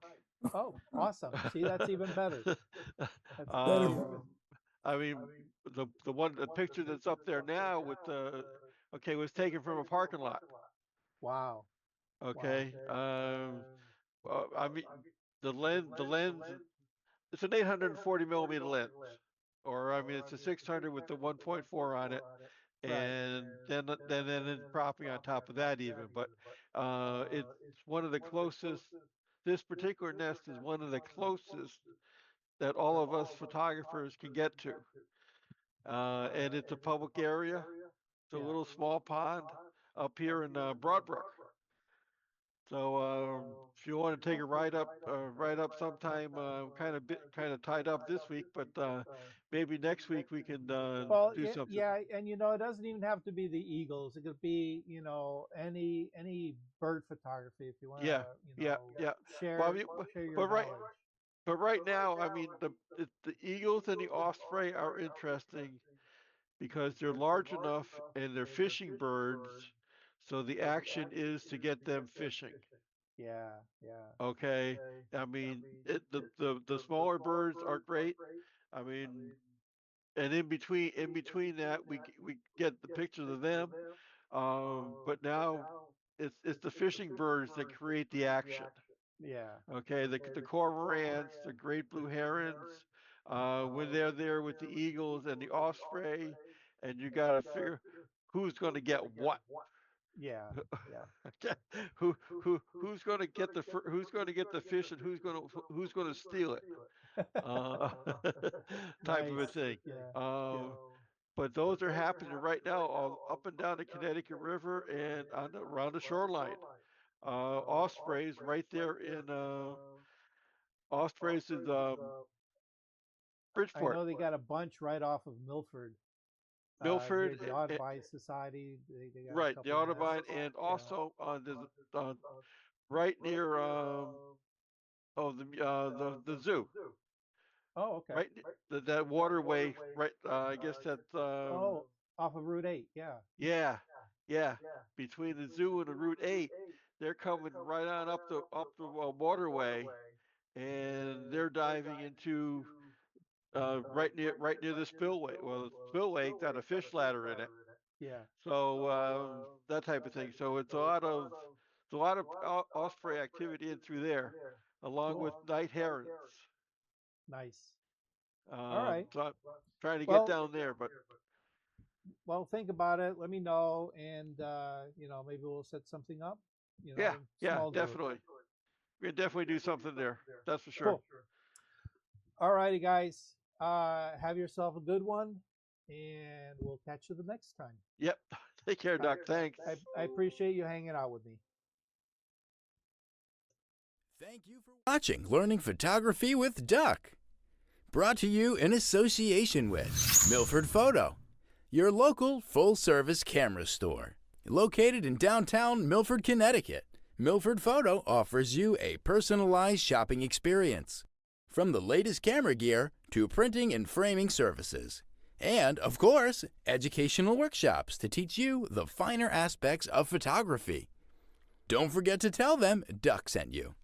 Oh, awesome! See, that's even better. That's Better. um, I mean, the picture that's up there now with the okay was taken from a parking lot. wow. Wow. Okay, I mean the lens it's an 840 millimeter lens, or I mean it's a 600 with the 1.4 on it, Right. and then propping on top of that even. But it's one of the closest. This particular nest is one of the closest that all of us photographers can get to, and it's a public area. It's a Yeah. little small pond up here in Broadbrook. So if you want to take a ride up sometime, kind of tied up this week, but maybe next week we can Well, do something. yeah, and it doesn't even have to be the eagles. It could be, any bird photography if you want Yeah, to, yeah, yeah. Well, I share mean, share your but right, knowledge. but right now, I mean, the eagles and the osprey are interesting because they're large enough and they're fishing birds, so the action is to get them fishing. Yeah, yeah, Okay, I mean, the smaller birds are great. I mean, and in between that, we get the pictures of them. But now it's the fishing birds that create the action. yeah, Okay, the cormorants, the great blue herons, when they're there with the eagles and the osprey, and you got to figure who's going to get what. yeah, yeah. Okay, who's going to get who's going to get the fish and who's going to steal it, uh, type of Nice. a thing. Yeah, yeah. Um, but those are happening right now all up and down the Connecticut River and around the shoreline. Ospreys right there in Ospreys is I Bridgeport, know they got a bunch right off of Milford. Near Milford, the Audubon Society, they got a right, the couple Audubon, nests. and Yeah. also there's right near the zoo, Oh, okay. right, that waterway, right. I guess that's Oh, off of Route 8. Yeah. yeah, yeah, between the zoo and the Route 8, they're coming right on up the waterway, and they're diving into right near the spillway. Well, the spillway got a fish ladder in it, Yeah. so that type of thing. So it's a lot of osprey activity in through there, along with Cool. night herons. Nice. All right. So I'm trying to get Well, down there, but think about it. Let me know, and maybe we'll set something up. yeah, yeah, Small group. definitely. We can definitely do something there. That's for sure. Cool. All righty, guys. Have yourself a good one, and we'll catch you the next time. Yep. Take care, Doc. Thanks. I appreciate you hanging out with me. Thank you for watching Learning Photography with Duck. Brought to you in association with Milford Photo, your local full-service camera store. Located in downtown Milford, Connecticut, Milford Photo offers you a personalized shopping experience. From the latest camera gear to printing and framing services. And, of course, educational workshops to teach you the finer aspects of photography. Don't forget to tell them Duck sent you.